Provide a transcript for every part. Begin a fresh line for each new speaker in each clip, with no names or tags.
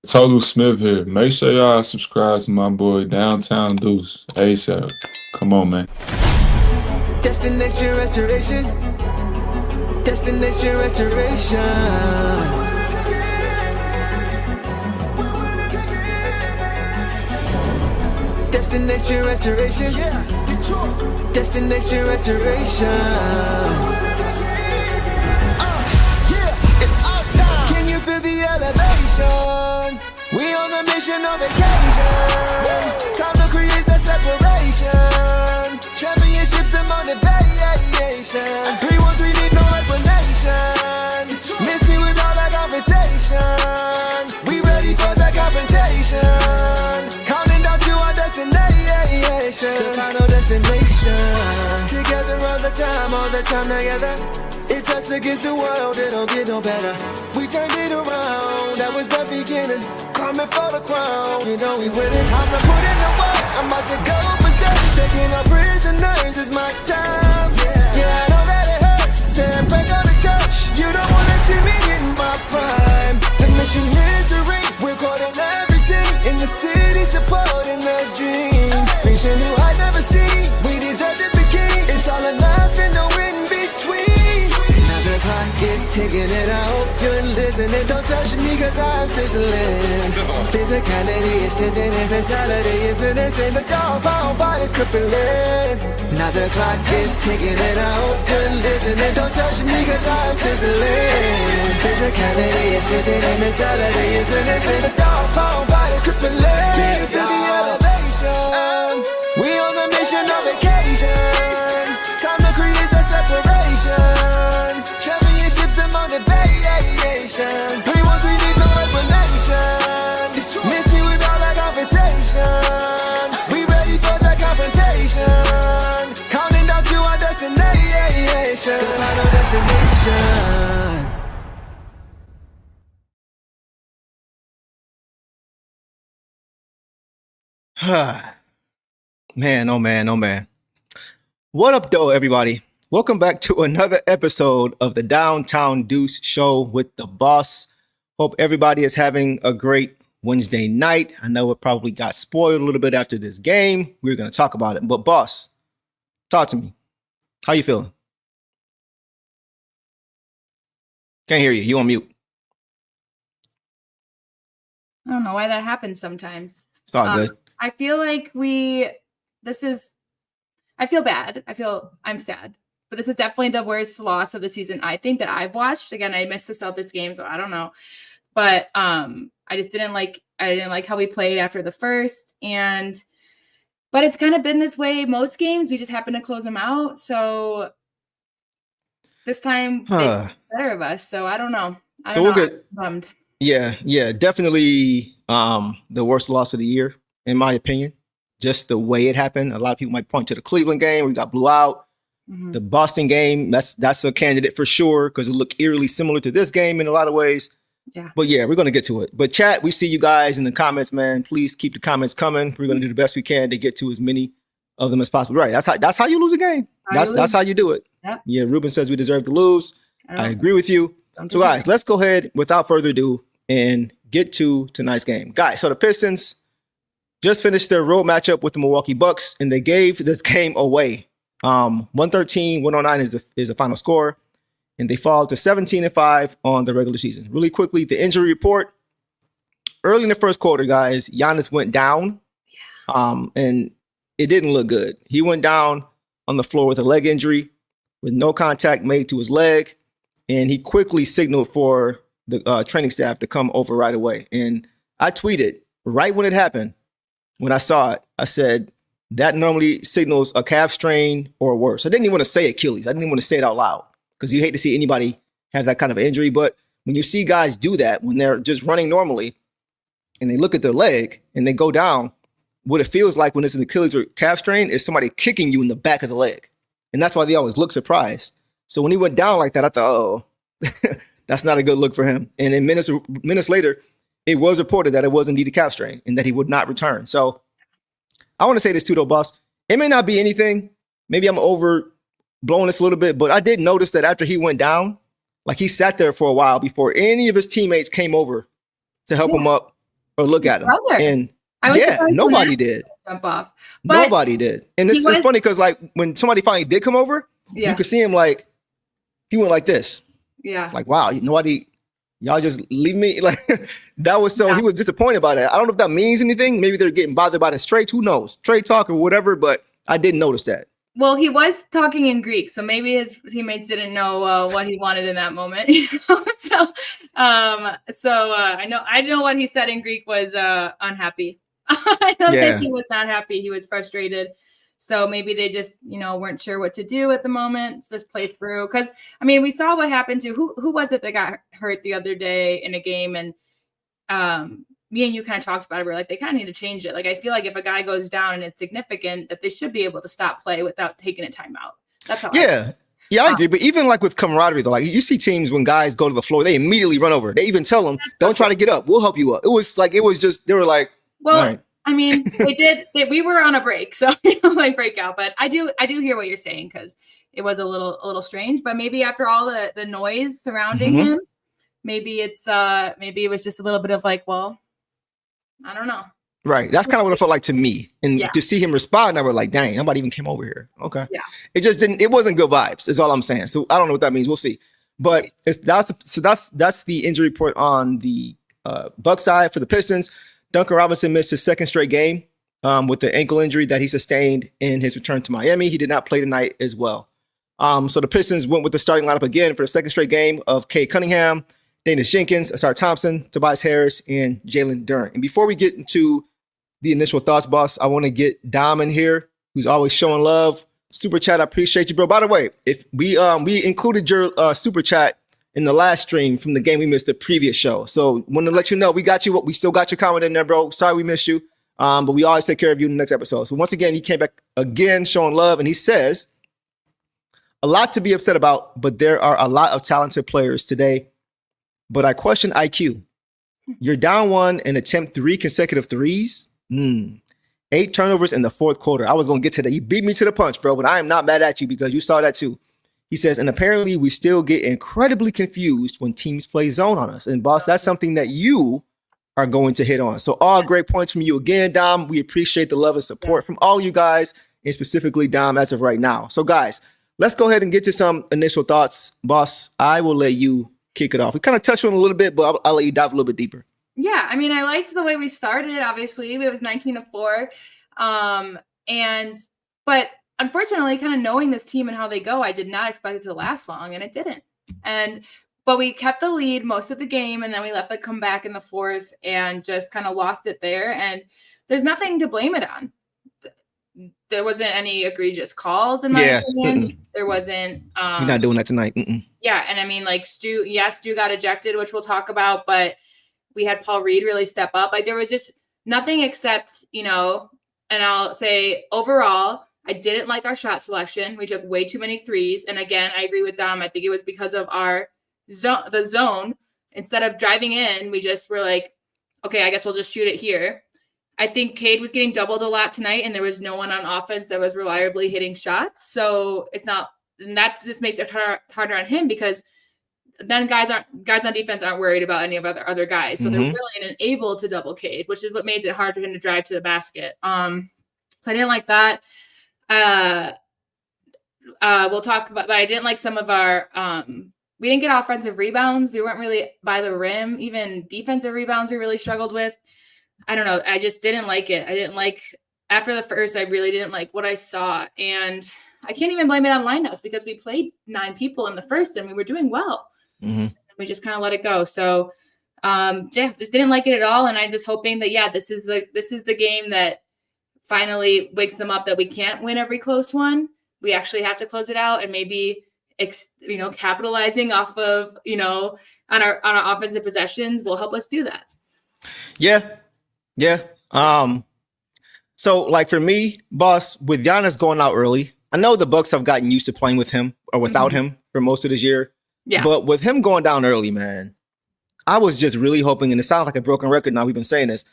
Total Smith here. Make sure y'all subscribe to my boy Downtown Deuce ASAP. Come on, man.
Destination restoration. Destination restoration. Destination restoration. Yeah, Detroit. Destination restoration. Yeah, it's our time. Can you feel the elevation? We on a mission on vacation. Time to create that separation. Championships and motivation. 313 need no explanation. Miss me with all that conversation. We ready for that confrontation. Counting down to our destination. The final destination. Together all the time together. It's us against the world, it don't get no better. We turned it around, that was the beginning. Coming for the crown, you know we winning. Time to put in the work, I'm about to go for steps. Taking our prisoners, it's my time. Yeah, I know that it hurts. Saying break out the church, you don't wanna see me in my prime. The mission is to ring, we're caught in everything. In the city, supporting the dream. Vision new I never seen, we deserve to be king. It's all or nothing, no in between. The clock is ticking and I hope you're listening. Don't touch me cause I'm sizzling. Physicality is tipping and mentality is menacing. The dog pound body's crippling. Now the clock is ticking and I hope you're listening. Don't touch me cause I'm sizzling. Physicality is tipping and mentality is menacing. The dog pound body's crippling. Feel the elevation. We on the mission on vacation. Time to create that separation. Championships and motivation. 313 need no explanation. Miss me with all that conversation. We ready for that confrontation. Counting down to our destination. The final destination.
Man, oh man, oh man. What up, though, everybody? Welcome back to another episode of the Downtown Deuce Show with the boss. Hope everybody is having a great Wednesday night. I know it probably got spoiled a little bit after this game. We're going to talk about it. But boss, talk to me. How you feeling? Can't hear you. You on mute.
I don't know why that happens sometimes.
It's all good.
I feel like I feel bad. I'm sad. But this is definitely the worst loss of the season, I think, that I've watched. Again, I missed the Celtics game, so I don't know. But I didn't like how we played after the first. But it's kind of been this way most games. We just happen to close them out. So this time they better of us. So I don't know.
We'll get
bummed.
Yeah, definitely the worst loss of the year, in my opinion. Just the way it happened. A lot of people might point to the Cleveland game where we got blew out. Mm-hmm. The Boston game, that's a candidate for sure because it looked eerily similar to this game in a lot of ways.
Yeah.
But yeah, we're going to get to it. But chat, we see you guys in the comments, man. Please keep the comments coming. We're going to do the best we can to get to as many of them as possible. Right. That's how you lose a game. That's how you do it.
Yep.
Yeah. Ruben says we deserve to lose. I agree with you. So guys, let's go ahead without further ado and get to tonight's game. Guys, so the Pistons just finished their road matchup with the Milwaukee Bucks, and they gave this game away. 113-109 is the final score, and they fall to 17-5 on the regular season. Really quickly, the injury report. Early in the first quarter, guys, Giannis went down, and it didn't look good. He went down on the floor with a leg injury, with no contact made to his leg, and he quickly signaled for the training staff to come over right away. And I tweeted right when it happened, when I saw it, I said, that normally signals a calf strain or worse. I didn't even want to say Achilles. I didn't even want to say it out loud because you hate to see anybody have that kind of injury. But when you see guys do that, when they're just running normally and they look at their leg and they go down, what it feels like when it's an Achilles or calf strain is somebody kicking you in the back of the leg. And that's why they always look surprised. So when he went down like that, I thought, oh, that's not a good look for him. And then minutes later, it was reported that it was indeed a calf strain and that he would not return. So I want to say this too, though, boss. It may not be anything. Maybe I'm overblowing this a little bit, but I did notice that after he went down, like he sat there for a while before any of his teammates came over to help him up or look at him.
Brother.
And
I was
yeah,
surprised when
nobody
Ashton
did.
Jump off. But
Nobody did. And it's funny because like when somebody finally did come over, you could see him like he went like this.
Yeah.
Like, wow, nobody, y'all just leave me. Like that was he was disappointed by that. I don't know if that means anything. Maybe they're getting bothered by his trade. Who knows? Trade talk or whatever, but I didn't notice that.
Well, he was talking in Greek, so maybe his teammates didn't know what he wanted in that moment. So I know what he said in Greek was unhappy. I don't think he was not happy. He was frustrated. So maybe they just weren't sure what to do at the moment. Just play through, because I mean we saw what happened to who was it that got hurt the other day in a game, and me and you kind of talked about it. We're like, they kind of need to change it. Like, I feel like if a guy goes down and it's significant, that they should be able to stop play without taking a timeout. That's how.
Yeah, I agree. But even like with camaraderie, though, like you see teams when guys go to the floor, they immediately run over. They even tell them, "Don't try to get up. We'll help you up." It was just they were like,
well,
right.
I mean, they did. We were on a break, so like breakout. But I do hear what you're saying, because it was a little strange. But maybe after all the noise surrounding him, maybe it was just a little bit of like, well, I don't know.
Right. That's kind of what it felt like to me. And to see him respond, I was like, dang, nobody even came over here. Okay. Yeah. It wasn't good vibes, is all I'm saying. So I don't know what that means. We'll see. But that's the injury report on the Buck side. For the Pistons, Duncan Robinson missed his second straight game with the ankle injury that he sustained in his return to Miami. He did not play tonight as well. So the Pistons went with the starting lineup again for the second straight game of Cade Cunningham, Daniss Jenkins, Ausar Thompson, Tobias Harris, and Jalen Duren. And before we get into the initial thoughts, boss, I want to get Dom in here, who's always showing love. Super chat, I appreciate you, bro. By the way, if we included your super chat in the last stream from the game we missed the previous show. So want to let you know we got you. We still got your comment in there, bro. Sorry we missed you, but we always take care of you in the next episode. So once again, he came back again showing love, and he says, a lot to be upset about, but there are a lot of talented players today. But I question IQ. You're down one and attempt 3 consecutive threes. 8 turnovers in the fourth quarter. I was going to get to that. You beat me to the punch, bro, but I am not mad at you because you saw that too. He says, and apparently we still get incredibly confused when teams play zone on us. And boss, that's something that you are going to hit on. So all great points from you again, Dom. We appreciate the love and support from all you guys, and specifically Dom as of right now. So guys, let's go ahead and get to some initial thoughts. Boss, I will let you kick it off. We kind of touched on it a little bit, but I'll let you dive a little bit deeper.
Yeah, I mean, I liked the way we started. Obviously, it was 19-4, but unfortunately, kind of knowing this team and how they go, I did not expect it to last long, and it didn't. But we kept the lead most of the game, and then we let them come back in the fourth and just kind of lost it there. And there's nothing to blame it on. There wasn't any egregious calls in my opinion. There wasn't.
We're not doing that tonight.
Yeah, and I mean, like Stu got ejected, which we'll talk about, but we had Paul Reed really step up. Like there was just nothing except, and I'll say overall, I didn't like our shot selection. We took way too many threes. And again, I agree with Dom. I think it was because of the zone. Instead of driving in, we just were like, okay, I guess we'll just shoot it here. I think Cade was getting doubled a lot tonight, and there was no one on offense that was reliably hitting shots. So it's not, and that just makes it harder on him, because then guys on defense aren't worried about any of other guys. So they're willing and able to double Cade, which is what made it hard for him to drive to the basket. So I didn't like that. We'll talk about, but I didn't like some of our, we didn't get offensive rebounds. We weren't really by the rim. Even defensive rebounds we really struggled with. I don't know. I just didn't like it. I didn't like, after the first, I really didn't like what I saw. And I can't even blame it on lineouts, because we played 9 people in the first and we were doing well. We just kind of let it go. So just didn't like it at all. And I'm just hoping that, this is the game that finally wakes them up, that we can't win every close one. We actually have to close it out, and maybe, capitalizing off of, on our offensive possessions will help us do that. Yeah.
So like for me, boss, with Giannis going out early, I know the Bucks have gotten used to playing with him or without him for most of this year. Yeah. But with him going down early, man, I was just really hoping, and it sounds like a broken record now, we've been saying this,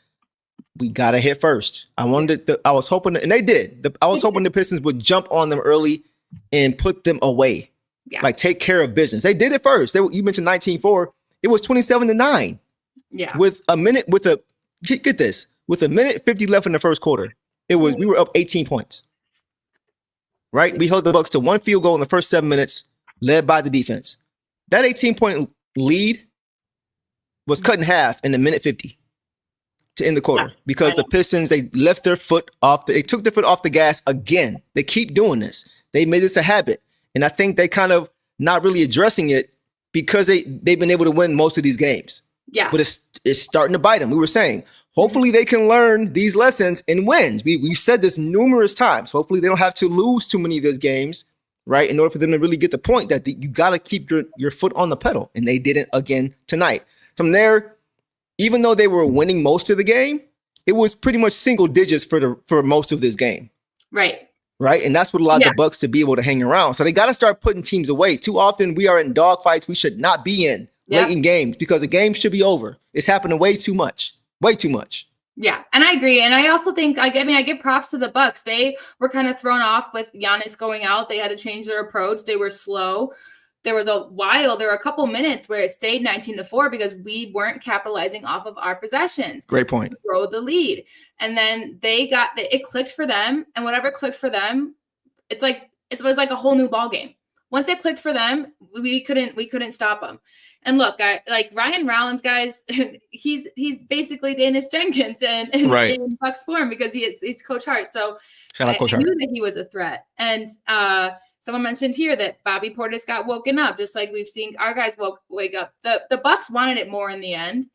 we got to hit first. I was hoping, and they did. I was hoping the Pistons would jump on them early and put them away. Yeah. Like take care of business. They did it first. You mentioned 19-4. It was 27-9. Yeah. With get this. With a minute 50 left in the first quarter, we were up 18 points. Right? We held the Bucks to one field goal in the first 7 minutes, led by the defense. That 18-point lead was cut in half in the minute 50 to end the quarter because the Pistons, they took their foot off the gas again. They keep doing this. They made this a habit. And I think they kind of not really addressing it because they've been able to win most of these games.
Yeah.
But it's starting to bite them. We were saying, hopefully they can learn these lessons and wins. We've said this numerous times. Hopefully they don't have to lose too many of those games, right? In order for them to really get the point that you got to keep your foot on the pedal. And they didn't again tonight. From there, even though they were winning most of the game, it was pretty much single digits for most of this game.
Right.
Right. And that's what allowed the Bucks to be able to hang around. So they got to start putting teams away. Too often we are in dogfights we should not be in late in games because the game should be over. It's happening way too much. Way too much. Yeah.
And I agree. And I also think, I give props to the Bucks. They were kind of thrown off with Giannis going out. They had to change their approach. They were slow. There were a couple minutes where it stayed 19-4 because we weren't capitalizing off of our possessions.
Great point.
Throw the lead. And then it clicked for them. And whatever clicked for them, it was like a whole new ball game. Once it clicked for them, we couldn't stop them. And look, Ryan Rollins, guys, he's basically Daniss Jenkins and in Bucks form because he's Coach Hart. So
shout out Coach Hart.
I knew that he was a threat. And someone mentioned here that Bobby Portis got woken up, just like we've seen our guys wake up. The Bucks wanted it more in the end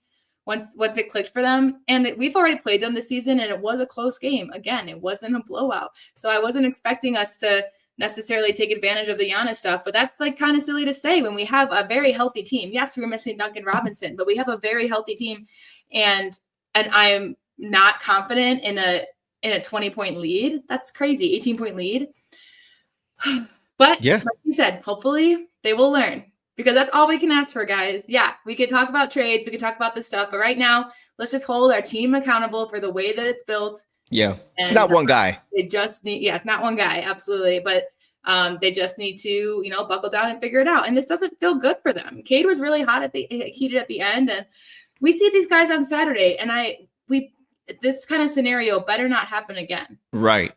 once it clicked for them. And we've already played them this season, and it was a close game. Again, it wasn't a blowout. So I wasn't expecting us to necessarily take advantage of the Giannis stuff, but that's kind of silly to say when we have a very healthy team. Yes, we're missing Duncan Robinson, but we have a very healthy team, and I am not confident in a 20-point lead. That's crazy, 18-point lead. But like you said, hopefully they will learn because that's all we can ask for, guys. Yeah, we could talk about trades, we could talk about this stuff, but right now, let's just hold our team accountable for the way that it's built.
Yeah, it's not one guy.
They just need, it's not one guy, absolutely. But they just need to, buckle down and figure it out. And this doesn't feel good for them. Cade was really heated at the end, and we see these guys on Saturday. And this kind of scenario better not happen again.
Right.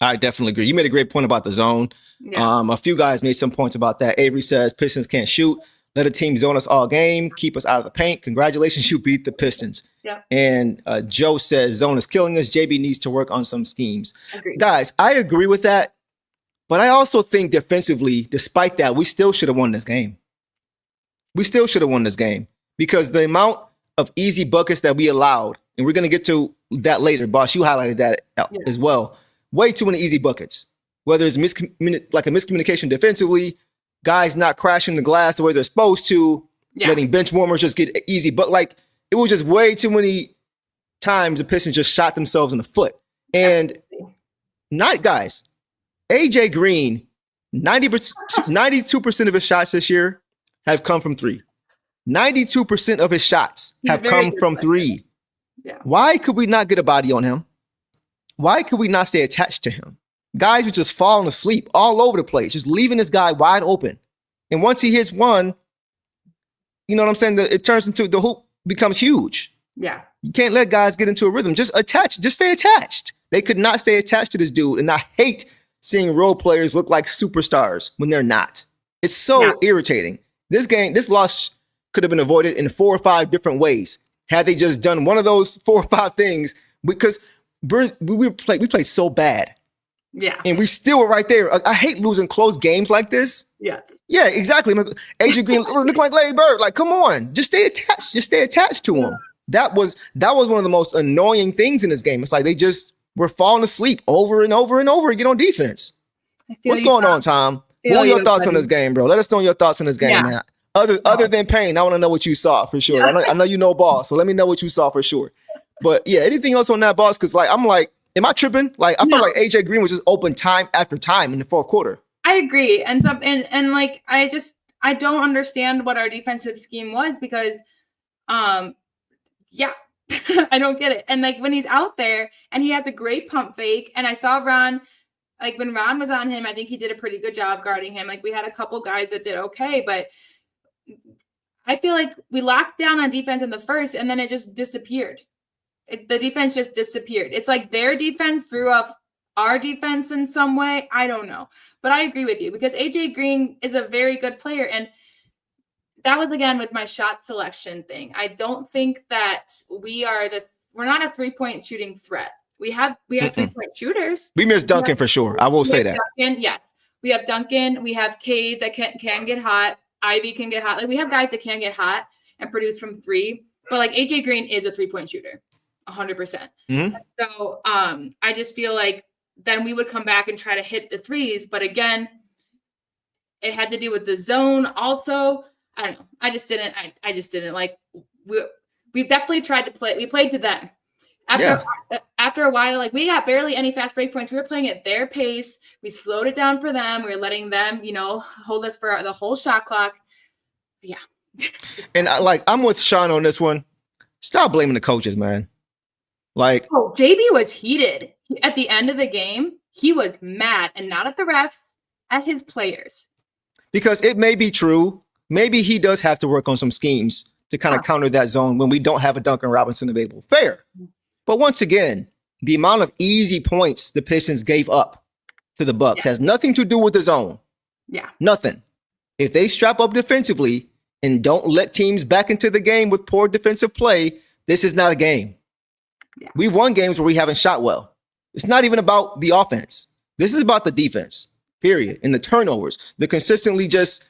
I definitely agree. You made a great point about the zone. Yeah. A few guys made some points about that. Avery says Pistons can't shoot. Let a team zone us all game. Keep us out of the paint. Congratulations, you beat the Pistons.
Yeah.
And Joe says zone is killing us. JB needs to work on some schemes.
Agreed.
Guys, I agree with that. But I also think defensively, despite that, we still should have won this game. We still should have won this game because the amount of easy buckets that we allowed, and we're going to get to that later. Boss, you highlighted that as well. Way too many easy buckets. Whether it's a miscommunication defensively, guys not crashing the glass the way they're supposed to, letting bench warmers just get easy. But it was just way too many times the Pistons just shot themselves in the foot. And guys, AJ Green, 92% of his shots this year have come from three. 92% of his shots have come from three.
Yeah.
Why could we not get a body on him? Why could we not stay attached to him? Guys were just falling asleep all over the place, just leaving this guy wide open. And once he hits one, you know what I'm saying? It turns into the hoop becomes huge.
Yeah.
You can't let guys get into a rhythm. Just stay attached. They could not stay attached to this dude. And I hate seeing role players look like superstars when they're not. It's so irritating. This loss could have been avoided in 4 or 5 different ways had they just done one of those 4 or 5 things because we played so bad.
Yeah.
And we still were right there. I hate losing close games like this.
Yeah.
Yeah, exactly. AJ Green looked like Larry Bird. Like, come on. Just stay attached. Just stay attached to him. That was one of the most annoying things in this game. It's like they just were falling asleep over and over and over again on defense. What's going on, Tom? What are your thoughts on this game, bro? Let us know your thoughts on this game, man. Other than pain, I want to know what you saw for sure. I know you know ball, so let me know what you saw for sure. But yeah, anything else on that, boss? Because I'm like, am I tripping? I felt like AJ Green was just open time after time in the fourth quarter.
I agree, and I don't understand what our defensive scheme was because, I don't get it. And when he's out there and he has a great pump fake, and I saw Ron, when Ron was on him, I think he did a pretty good job guarding him. We had a couple guys that did okay, but I feel like we locked down on defense in the first, and then it just disappeared. the defense just disappeared. It's like their defense threw off our defense in some way. I don't know. But I agree with you because AJ Green is a very good player. And that was, again, with my shot selection thing. I don't think that we're not a 3-point shooting threat. We have 3-point shooters.
We miss Duncan for sure. I will say that.
Duncan, yes. We have Duncan. We have Cade that can get hot. Ivy can get hot. Like, we have guys that can get hot and produce from 3. But, like, AJ Green is a 3-point shooter. 100%.
Mm-hmm.
So I just feel like then we would come back and try to hit the threes. But again, it had to do with the zone also. I don't know. I just didn't like, we definitely tried to play. We played to them. After a while, like, we got barely any fast break points. We were playing at their pace. We slowed it down for them. We were letting them, hold us for the whole shot clock. Yeah.
And I'm with Sean on this one. Stop blaming the coaches, man. Like,
JB was heated at the end of the game. He was mad, and not at the refs, at his players.
Because it may be true. Maybe he does have to work on some schemes to kind of counter that zone when we don't have a Duncan Robinson available. Fair. But once again, the amount of easy points the Pistons gave up to the Bucks has nothing to do with the zone.
Yeah.
Nothing. If they strap up defensively and don't let teams back into the game with poor defensive play, this is not a game.
Yeah.
We've won games where we haven't shot well. It's not even about the offense. This is about the defense, period. And the turnovers, the consistently just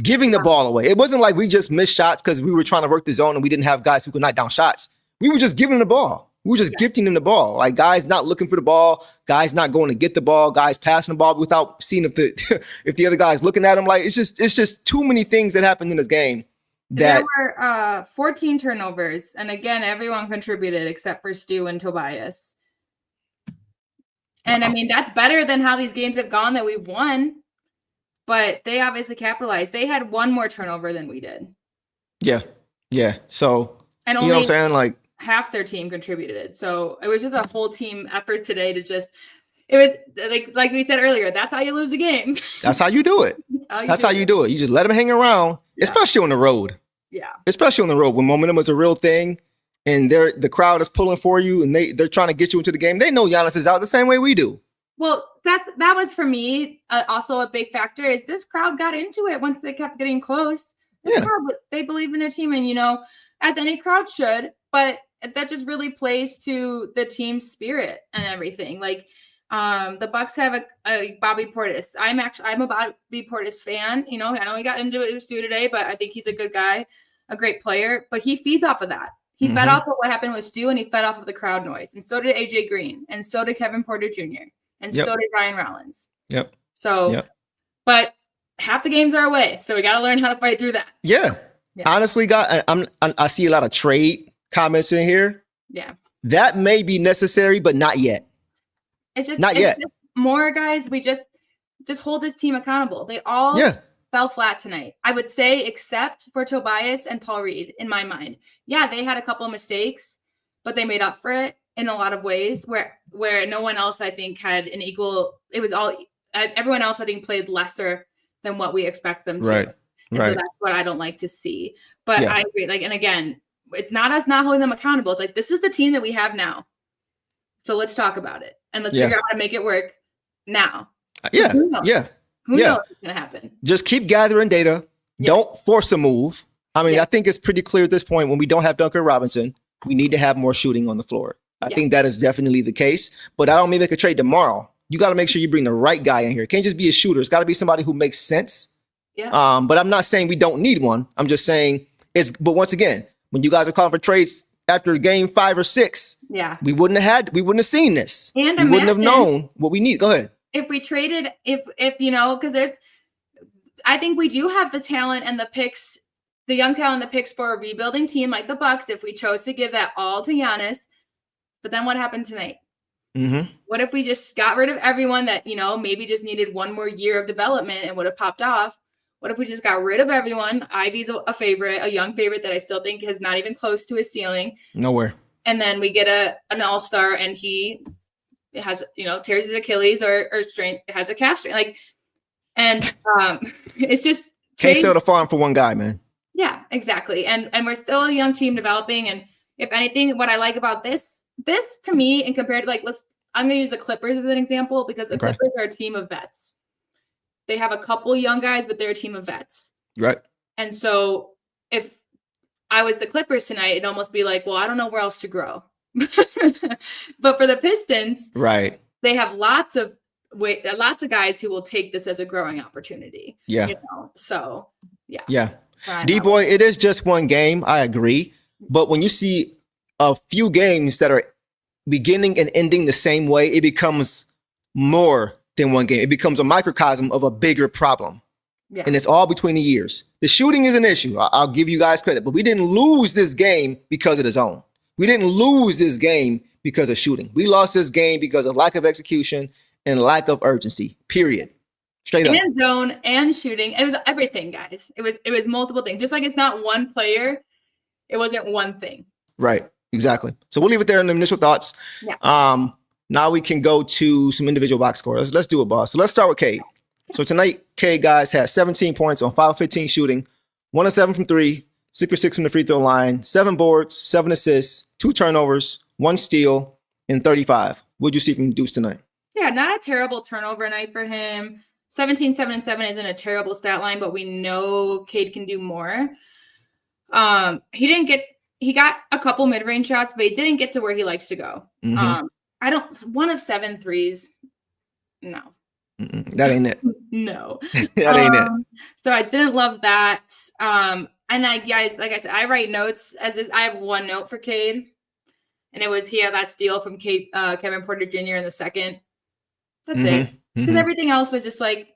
giving the ball away. It wasn't like we just missed shots because we were trying to work the zone and we didn't have guys who could knock down shots. We were just giving them the ball. We were just gifting them the ball. Like, guys not looking for the ball, guys not going to get the ball, guys passing the ball without seeing if the other guy's looking at them. Like, it's just too many things that happened in this game. There
were 14 turnovers, and again, everyone contributed except for Stu and Tobias. And I mean, that's better than how these games have gone that we've won. But they obviously capitalized. They had one more turnover than we did.
Yeah. So,
and
you know what I'm saying? Like,
half their team contributed. So it was just a whole team effort today to just, it was like we said earlier, that's how you lose a game.
That's how you do it. That's how you do it. You just let them hang around, especially on the road.
Yeah. Especially
on the road when momentum is a real thing and the crowd is pulling for you and they're trying to get you into the game. They know Giannis is out the same way we do.
Well, that was for me also a big factor is this crowd got into it once they kept getting close. This crowd, they believe in their team and, as any crowd should, but that just really plays to the team spirit and everything. Like, the Bucks have a Bobby Portis. I'm a Bobby Portis fan. I know he got into it with Stu today, but I think he's a good guy, a great player. But he feeds off of that. He fed off of what happened with Stu, and he fed off of the crowd noise. And so did AJ Green, and so did Kevin Porter Jr., and so did Ryan Rollins. But half the games are away, so we got to learn how to fight through that.
Yeah. Honestly, guys, I see a lot of trade comments in here.
Yeah.
That may be necessary, but not yet.
It's just
not yet.
Just more guys. We just hold this team accountable. They all fell flat tonight. I would say, except for Tobias and Paul Reed, in my mind. Yeah, they had a couple of mistakes, but they made up for it in a lot of ways where no one else, I think, had an equal. It was all everyone else, I think, played lesser than what we expect them to.
Right.
And so that's what I don't like to see. But I agree. Like, and again, it's not us not holding them accountable. It's like, this is the team that we have now. So let's talk about it and let's figure out how to make it work now. Who knows? Who knows what's going to happen? Just
keep gathering data. Yes. Don't force a move. I mean, I think it's pretty clear at this point when we don't have Duncan Robinson, we need to have more shooting on the floor. I think that is definitely the case, but I don't mean they could trade tomorrow. You got to make sure you bring the right guy in here. It can't just be a shooter. It's got to be somebody who makes sense.
Yeah.
But I'm not saying we don't need one. I'm just saying but once again, when you guys are calling for trades after game 5 or 6, we wouldn't have seen this.
And
we wouldn't have known what we need. Go ahead.
If we traded, because I think we do have the talent and the picks, the young talent, the picks for a rebuilding team like the Bucks, if we chose to give that all to Giannis. But then what happened tonight?
Mm-hmm.
What if we just got rid of everyone that, maybe just needed one more year of development and would have popped off? What if we just got rid of everyone? Ivy's a favorite, a young favorite that I still think is not even close to his ceiling.
Nowhere.
And then we get an all-star and he has, tears his Achilles or has a calf strain. It's just
can't sell the farm for one guy, man.
Yeah, exactly. And we're still a young team developing, and if anything, what I like about this to me, and compared to I'm going to use the Clippers as an example because the Clippers are a team of vets. They have a couple young guys, but they're a team of vets.
Right.
And so if I was the Clippers tonight, it'd almost be like, well, I don't know where else to grow. But for the Pistons,
right,
they have lots of guys who will take this as a growing opportunity.
Yeah.
You know? So, yeah.
Yeah. D-Boy, it is just one game. I agree. But when you see a few games that are beginning and ending the same way, it becomes more than one game. It becomes a microcosm of a bigger problem.
Yeah.
And it's all between the years. The shooting is an issue. I'll give you guys credit, but we didn't lose this game because of the zone. We didn't lose this game because of shooting. We lost this game because of lack of execution and lack of urgency, period. Straight up.
And zone and shooting. It was everything, guys. It was multiple things. Just like it's not one player, it wasn't one thing.
Right. Exactly. So we'll leave it there in the initial thoughts.
Yeah.
Now we can go to some individual box scores. Let's do it, boss. So let's start with Cade. So tonight, Cade, guys, has 17 points on 5 of 15 shooting, 1 of 7 from 3, 6 of 6 from the free throw line, 7 boards, 7 assists, 2 turnovers, 1 steal, and 35. What'd you see from Deuce tonight?
Yeah, not a terrible turnover night for him. 17, 7, and 7 isn't a terrible stat line, but we know Cade can do more. He got a couple mid-range shots, but he didn't get to where he likes to go.
Mm-hmm.
1 of 7 threes. No.
That ain't it.
No.
That ain't it.
So I didn't love that. And guys, like I said, I write notes I have one note for Cade, and it was he had that steal from Kevin Porter Jr. in the second. That's it. Because everything else was just like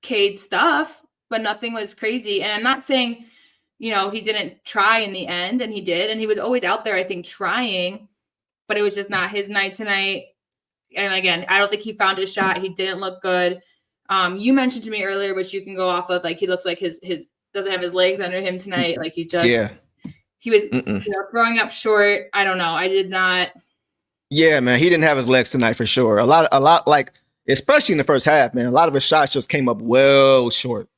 Cade stuff, but nothing was crazy. And I'm not saying, he didn't try in the end, and he did, and he was always out there, I think, trying, but it was just not his night tonight. And again, I don't think he found his shot. He didn't look good. You mentioned to me earlier, which you can go off of, like he looks like his doesn't have his legs under him tonight. Like he was throwing up short. I don't know. I did not. Yeah,
man, he didn't have his legs tonight for sure. A lot, like especially in the first half, man. A lot of his shots just came up well short.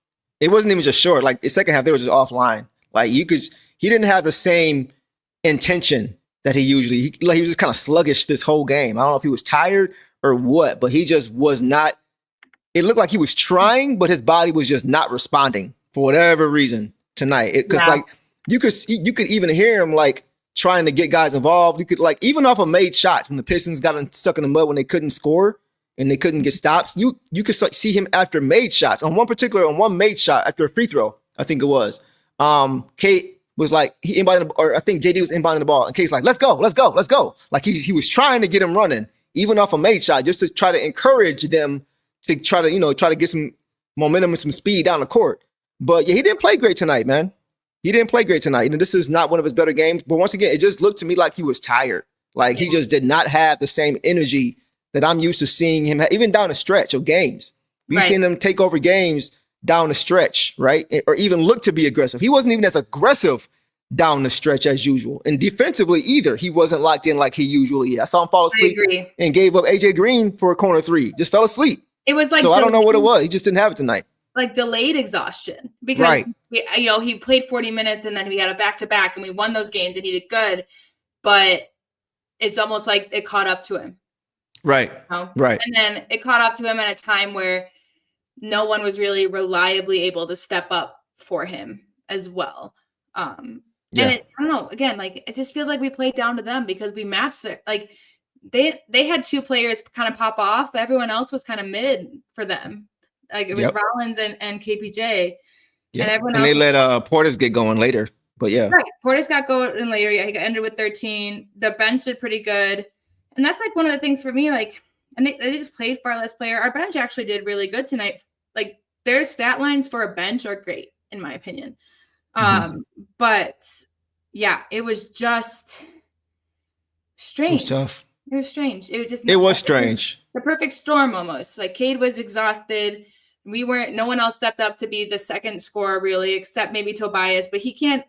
It wasn't even just short. Like the second half, they were just offline. Like he didn't have the same intention that he usually, he was just kind of sluggish this whole game. I don't know if he was tired or what, but he just was not, it looked like he was trying, but his body was just not responding for whatever reason tonight. Because you could even hear him like trying to get guys involved. You could like, even off of made shots when the Pistons got stuck in the mud when they couldn't score and they couldn't get stops, you could see him after made shots. On one made shot after a free throw, I think it was. Cade was like, he inbounded, or I think JD was inbounding the ball, and Cade's like, let's go. Like he was trying to get him running, even off a made shot, just to try to encourage them to try to get some momentum and some speed down the court. But yeah, he didn't play great tonight, man. He didn't play great tonight. This is not one of his better games. But once again, it just looked to me like he was tired. Like he just did not have the same energy that I'm used to seeing him, even down the stretch of games. We've seen him take over games down the stretch, right? Or even look to be aggressive. He wasn't even as aggressive down the stretch as usual. And defensively either, he wasn't locked in like he usually is. I saw him fall asleep and gave up AJ Green for a corner three. Just fell asleep.
It was like,
so I don't know what it was. He just didn't have it tonight.
Like delayed exhaustion because he played 40 minutes and then we had a back-to-back and we won those games and he did good, but it's almost like it caught up to him.
Right. Right.
And then it caught up to him at a time where no one was really reliably able to step up for him as well. And I don't know, again, like it just feels like we played down to them because we matched it. Like they had 2 players kind of pop off, but everyone else was kind of mid for them. Like it was Rollins and KPJ. And everyone else. And
they let Portis get going later. But yeah.
Right. Portis got going later. Yeah, he got ended with 13. The bench did pretty good. And that's like one of the things for me, like, and they just played far less player. Our bench actually did really good tonight. Like their stat lines for a bench are great, in my opinion. But yeah, it was just strange.
It was tough.
It was strange. It was just
strange.
The perfect storm almost. Like Cade was exhausted. No one else stepped up to be the second scorer really, except maybe Tobias, but he can't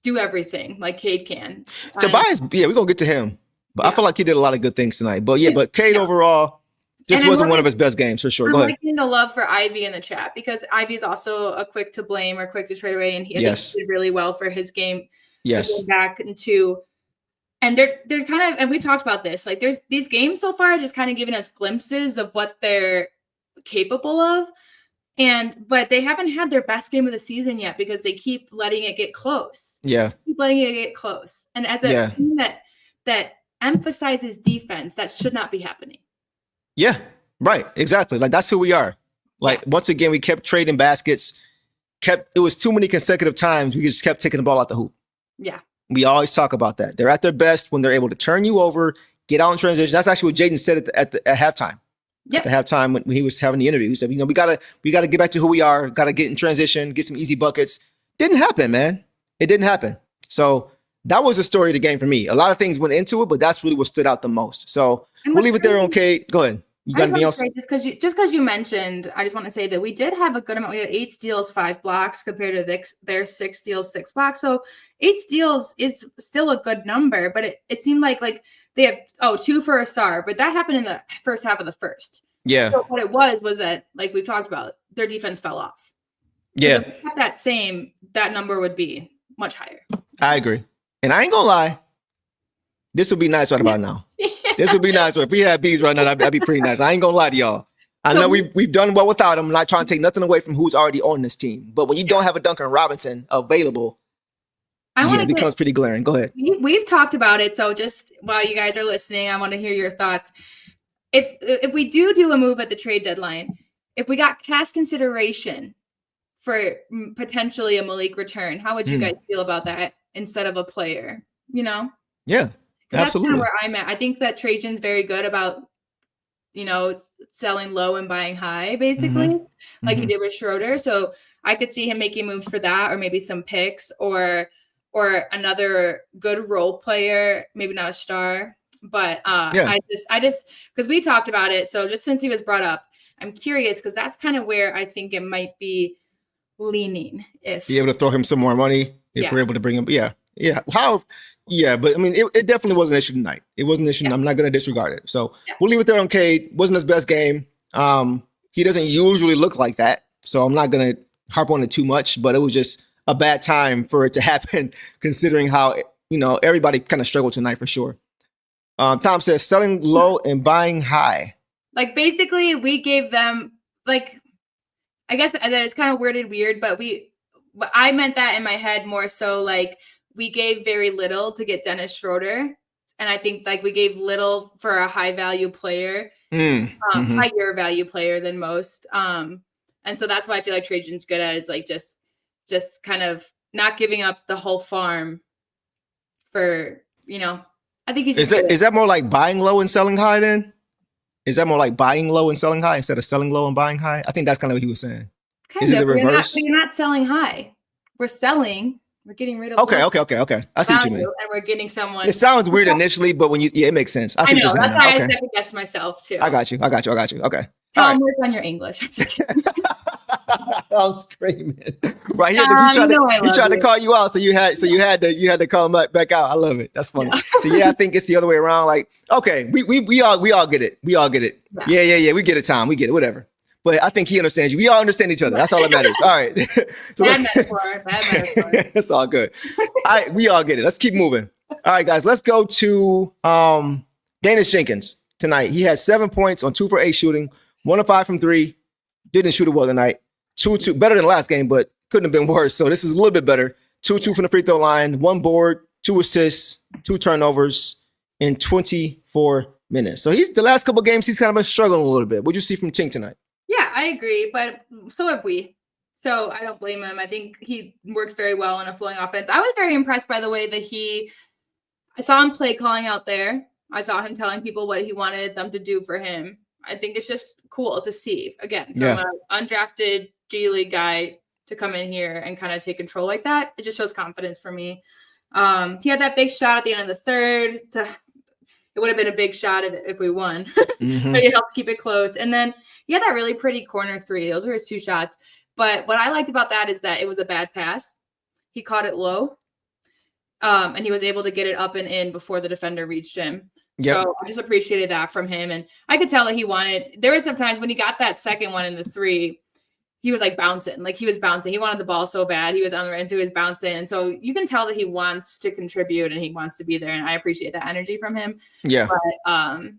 do everything like Cade can.
Tobias, we're gonna get to him. But I feel like he did a lot of good things tonight. But but Cade overall just wasn't one of his best games for sure. Go ahead.
I'm liking the love for Ivy in the chat because Ivy is also a quick to blame or quick to trade away, and he did really well for his game.
Yes.
Going back into, and they're kind of, and we talked about this, like there's these games so far just kind of giving us glimpses of what they're capable of. But they haven't had their best game of the season yet because they keep letting it get close.
Yeah.
Keep letting it get close. And as a team that emphasizes defense, that should not be happening.
Yeah. Right. Exactly. Like that's who we are. Like once again, we kept trading baskets. It was too many consecutive times we just kept taking the ball out the hoop.
Yeah.
We always talk about that. They're at their best when they're able to turn you over, get out in transition. That's actually what Jaden said at halftime. At the halftime when he was having the interview, he said, we gotta get back to who we are, gotta get in transition, get some easy buckets. Didn't happen, man. It didn't happen. So that was the story of the game for me. A lot of things went into it, but that's really what stood out the most. So we'll leave it there on Cade. Go ahead. You got anything else?
Just because you mentioned, I just want to say that we did have a good amount. We had 8 steals, 5 blocks compared to their 6 steals, 6 blocks. So 8 steals is still a good number, but it seemed like they have 2 for Ausar, but that happened in the first half of the first.
Yeah.
So what it was that, like we've talked about, their defense fell off.
Yeah.
So if we kept that number would be much higher.
I agree. And I ain't gonna lie, this would be nice right about now. This would be nice. If we had bees right now, that'd be pretty nice. I ain't gonna lie to y'all. I know we've done well without them. I'm not trying to take nothing away from who's already on this team. But when you don't have a Duncan Robinson available, it becomes pretty glaring. Go ahead.
We've talked about it. So just while you guys are listening, I want to hear your thoughts. If we do a move at the trade deadline, if we got cash consideration for potentially a Malik return, how would you guys feel about that instead of a player? You know?
Yeah, absolutely.
That's kind of where I'm at. I think that Trajan's very good about, selling low and buying high, basically, like he did with Schroeder. So I could see him making moves for that, or maybe some picks, or another good role player, maybe not a star. But I just because we talked about it. So just since he was brought up, I'm curious because that's kind of where I think it might be leaning. If
be able to throw him some more money, if we're able to bring him, but I mean, it definitely was an issue tonight. It wasn't an issue. I'm not going to disregard it. So we'll leave it there on Cade. Wasn't his best game. He doesn't usually look like that, so I'm not going to harp on it too much. But it was just a bad time for it to happen, considering how everybody kind of struggled tonight for sure. Tom says selling low and buying high. Like
basically we gave them I guess it's kind of weird, but I meant that in my head more so like we gave very little to get Dennis Schroeder. And I think we gave little for a high value player, higher value player than most. And so that's why I feel like Trajan's good at is just kind of not giving up the whole farm for, I think he's
is that more like buying low and selling high then? Is that more like buying low and selling high instead of selling low and buying high? I think that's kind of what he was saying. Is it the reverse?
We're not selling high. We're selling. We're getting rid of.
Okay. I see what you mean.
And we're getting someone.
It sounds weird initially, but when it makes sense. I know.
That's why I second guessed myself too.
I got you. Okay.
Tom, work on your English.
I'm screaming right here. He tried to call you out, so you had to call him back out. I love it. That's funny. So I think it's the other way around. Like, okay, we all get it. We all get it. Yeah. We get it, Tom. We get it. Whatever. But I think he understands you. We all understand each other. That's all that matters. All right. So bad metaphor. That's all good. We all get it. Let's keep moving. All right, guys. Let's go to Daniss Jenkins tonight. He had 7 points on 2 for 8 shooting, 1 of 5 from 3. Didn't shoot it well tonight. 2-2, better than last game, but couldn't have been worse. So this is a little bit better. 2-2 from the free throw line, 1 board, 2 assists, 2 turnovers in 24 minutes. So the last couple of games, he's kind of been struggling a little bit. What'd you see from Tink tonight?
Yeah, I agree, but so have we. So I don't blame him. I think he works very well in a flowing offense. I was very impressed by the way that I saw him play calling out there. I saw him telling people what he wanted them to do for him. I think it's just cool to see, again, from an undrafted G League guy to come in here and kind of take control like that. It just shows confidence for me. He had that big shot at the end of the third. It would have been a big shot if we won, but it helped keep it close. And then he had that really pretty corner 3. Those were his 2 shots. But what I liked about that is that it was a bad pass. He caught it low, and he was able to get it up and in before the defender reached him. Yep. So I just appreciated that from him. And I could tell that he wanted – there were some times when he got that second one in the 3, he was like bouncing. Like he was bouncing. He wanted the ball so bad. He was on the rim, so he was bouncing. And so you can tell that he wants to contribute and he wants to be there. And I appreciate that energy from him.
Yeah.
But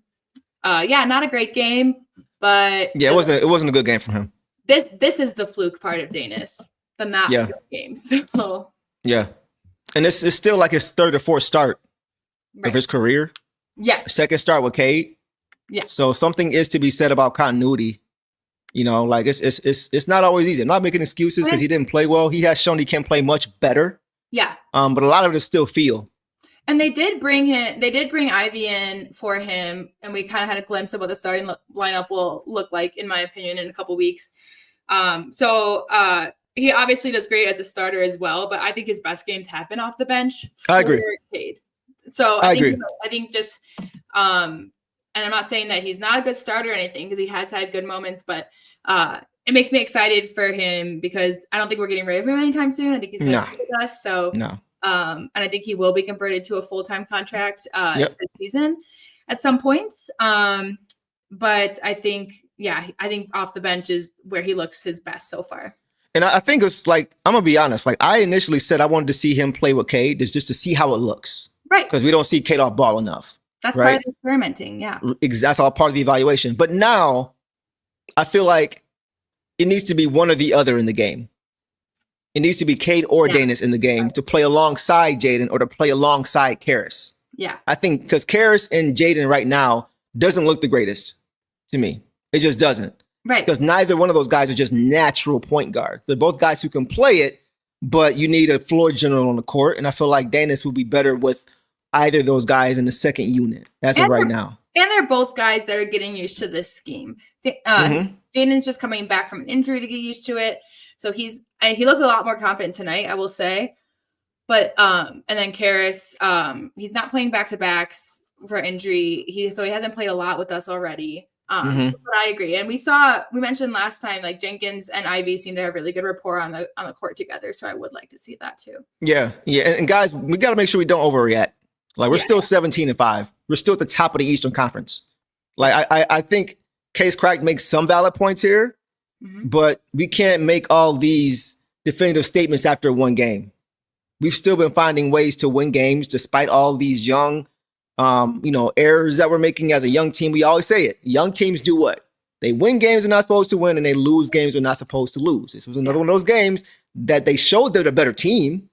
not a great game. But
yeah, it wasn't a good game for him.
This is the fluke part of Daniss, the not good games. So
yeah. And it's still like his third or fourth start of his career.
Yes.
Second start with Cade.
Yeah.
So something is to be said about continuity. You know, like it's not always easy. I'm not making excuses because he didn't play well. He has shown he can play much better.
Yeah.
But a lot of it is still feel.
And they did bring Ivey in for him, and we kind of had a glimpse of what the starting lineup will look like, in my opinion, in a couple weeks. He obviously does great as a starter as well, but I think his best games have been off the bench.
I agree.
Cade. So
I agree.
I think just and I'm not saying that he's not a good starter or anything, because he has had good moments, but it makes me excited for him because I don't think we're getting rid of him anytime soon. I think he's going to stay with us. So and I think he will be converted to a full-time contract this season at some point. But I think off the bench is where he looks his best so far.
And I think it's like, I'm going to be honest. Like I initially said, I wanted to see him play with Cade just to see how it looks.
Right.
Because we don't see Cade off ball enough.
That's part of the experimenting. Yeah.
That's all part of the evaluation. But now I feel like it needs to be one or the other in the game. It needs to be Cade or Daniss in the game to play alongside Jaden or to play alongside Caris.
Yeah.
I think because Caris and Jaden right now doesn't look the greatest to me. It just doesn't.
Right.
Because neither one of those guys are just natural point guards. They're both guys who can play it, but you need a floor general on the court. And I feel like Daniss would be better with either of those guys in the second unit as of right now.
And they're both guys that are getting used to this scheme. Jaden's just coming back from an injury to get used to it. So he looked a lot more confident tonight, I will say. But and then Caris, he's not playing back-to-backs for injury. So he hasn't played a lot with us already. But I agree. And we mentioned last time, like Jenkins and Ivey seem to have really good rapport on the court together. So I would like to see that too. Yeah. Yeah.
And guys, we got to make sure we don't overreact. Like we're still 17-5. We're still at the top of the Eastern Conference. Like I think Case Crack makes some valid points here, but we can't make all these definitive statements after one game. We've still been finding ways to win games despite all these young errors that we're making as a young team. We always say it. Young teams do what? They win games they're not supposed to win, and they lose games they're not supposed to lose. This was another one of those games that they showed they're the better team.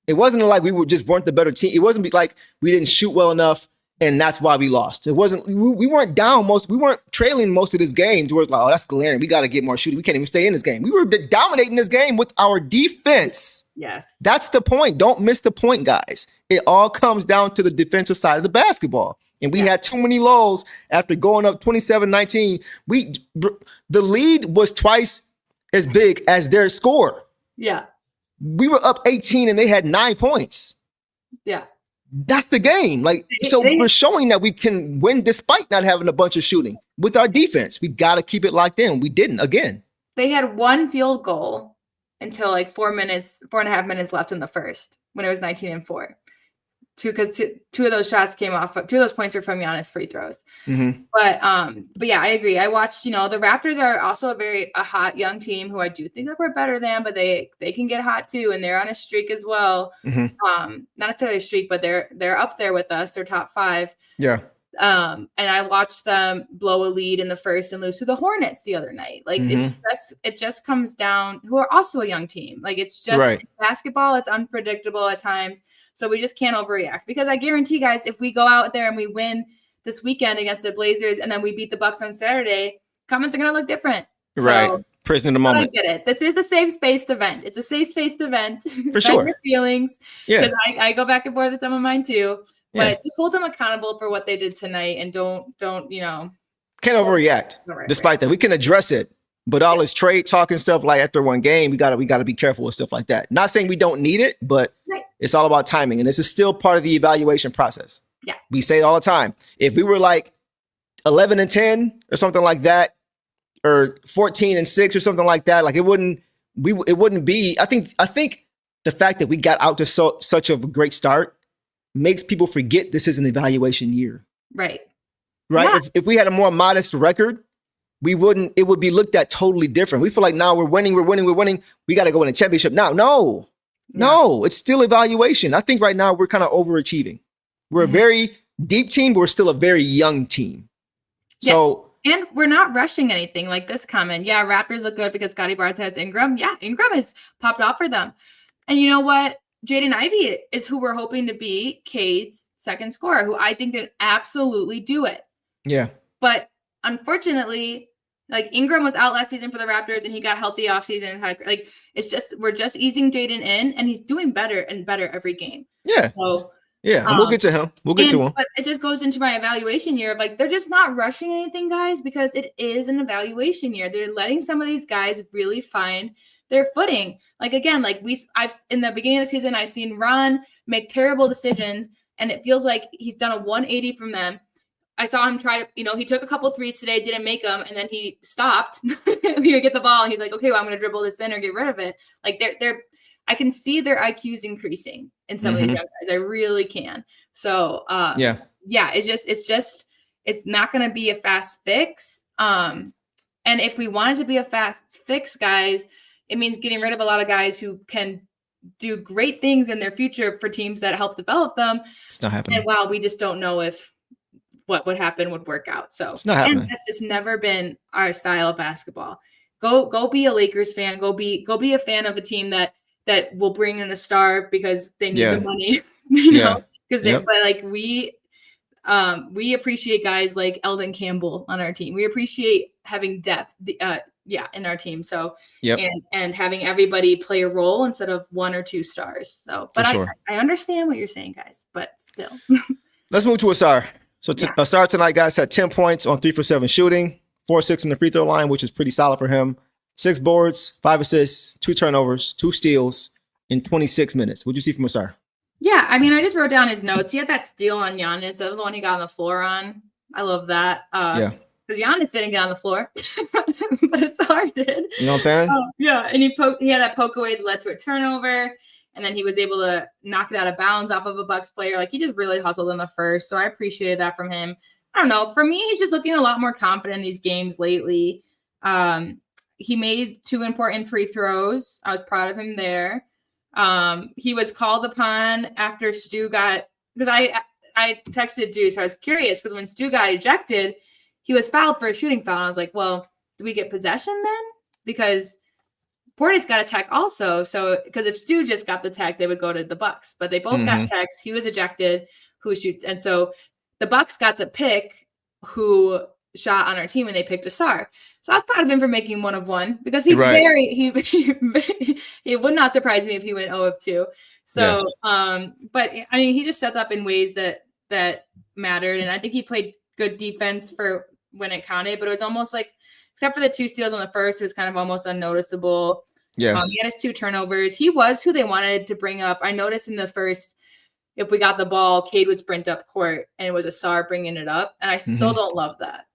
It wasn't like we weren't the better team. It wasn't like we didn't shoot well enough and that's why we lost. It wasn't, we weren't down we weren't trailing most of this game towards like, oh, that's glaring. We got to get more shooting. We can't even stay in this game. We were dominating this game with our defense.
Yes.
That's the point. Don't miss the point, guys. It all comes down to the defensive side of the basketball. And we had too many lulls after going up 27-19. The lead was twice as big as their score.
Yeah.
We were up 18 and they had 9 points.
Yeah.
That's the game. We're showing that we can win despite not having a bunch of shooting with our defense. We got to keep it locked in. We didn't again.
They had one field goal until like 4.5 minutes left in the first when it was 19-4. Two of those shots came off. 2 of those points were from Giannis free throws. But yeah, I agree. I watched. The Raptors are also a hot young team who I do think that we're better than, but they can get hot too, and they're on a streak as well. Not necessarily a streak, but they're up there with us. They're top 5.
Yeah.
And I watched them blow a lead in the first and lose to the Hornets the other night. Like it just comes down. Who are also a young team. Like it's just it's basketball. It's unpredictable at times. So we just can't overreact, because I guarantee, guys, if we go out there and we win this weekend against the Blazers and then we beat the Bucks on Saturday, comments are going to look different.
Right.
So,
Prison in the moment.
I get it. This is the safe-spaced event. It's a safe-spaced event.
For sure.
Your feelings.
Yeah.
Because I go back and forth with some of mine too. But just hold them accountable for what they did tonight, and don't can't
overreact. Despite that, we can address it. But all this trade talking stuff like after one game, we gotta be careful with stuff like that. Not saying we don't need it, but it's all about timing. And this is still part of the evaluation process.
Yeah. We
say it all the time. If we were like 11-10 or something like that, or 14-6 or something like that, like it wouldn't be. I think the fact that we got out to such a great start makes people forget this is an evaluation year.
Right.
Yeah. If we had a more modest record, it would be looked at totally different. We feel like now we're winning. We got to go in a championship now. No, it's still evaluation. I think right now we're kind of overachieving. We're a very deep team, but we're still a very young team.
Yeah.
So,
and we're not rushing anything like this comment. Yeah, Raptors look good because Scotty Barnes has Ingram. Yeah, Ingram has popped off for them. And you know what? Jaden Ivey is who we're hoping to be Cade's second scorer, who I think can absolutely do it.
Yeah.
But unfortunately, like Ingram was out last season for the Raptors and he got healthy off season. Like we're just easing Jaden in and he's doing better and better every game.
Yeah.
So
yeah, we'll get to him. We'll get to him.
But it just goes into my evaluation year of like, they're just not rushing anything, guys, because it is an evaluation year. They're letting some of these guys really find their footing. Like, again, like I've in the beginning of the season, I've seen Ron make terrible decisions and it feels like he's done a 180 from them. I saw him try to, he took a couple threes today, didn't make them, and then he stopped. He would get the ball and he's like, okay, well, I'm going to dribble this in or get rid of it. Like I can see their IQs increasing in some of these young guys. I really can. So it's not going to be a fast fix. And if we wanted to be a fast fix, guys, it means getting rid of a lot of guys who can do great things in their future for teams that help develop them.
It's not happening.
And we just don't know if what would happen would work out. So
it's not happening.
That's just never been our style of basketball. Go be a Lakers fan. Go be a fan of a team that will bring in a star because they need the money, because but like we appreciate guys like Elden Campbell on our team. We appreciate having depth, in our team. So, and having everybody play a role instead of one or two stars. So, but I understand what you're saying, guys, but still.
Let's move to Ausar. So Ausar tonight, guys, had 10 points on 3 for 7 shooting, 4-6 from the free throw line, which is pretty solid for him. 6 boards, 5 assists, 2 turnovers, 2 steals in 26 minutes. What'd you see from Ausar?
Yeah, I mean, I just wrote down his notes. He had that steal on Giannis. That was the one he got on the floor on. I love that. Because Giannis didn't get on the floor, but Ausar did.
You know what I'm saying?
And he had that poke away that led to a turnover, and then he was able to knock it out of bounds off of a Bucks player. Like, he just really hustled in the first, so I appreciated that from him. I don't know. For me, he's just looking a lot more confident in these games lately. He made 2 important free throws. I was proud of him there. He was called upon after Stu got – because I texted Deuce. I was curious because when Stu got ejected, he was fouled for a shooting foul. And I was like, well, do we get possession then? Because Portis got a tech also. So because if Stu just got the tech, they would go to the Bucks. But they both got techs. He was ejected. Who shoots? And so the Bucks got to pick who shot on our team, and they picked Ausar. So I was proud of him for making 1 of 1 because he it would not surprise me if he went 0 of 2. So, but I mean, he just stepped up in ways that mattered, and I think he played good defense for when it counted. But it was almost like, except for the 2 steals on the first, it was kind of almost unnoticeable. Yeah, he had his 2 turnovers. He was who they wanted to bring up. I noticed in the first, if we got the ball, Cade would sprint up court, and it was Ausar bringing it up, and I still don't love that.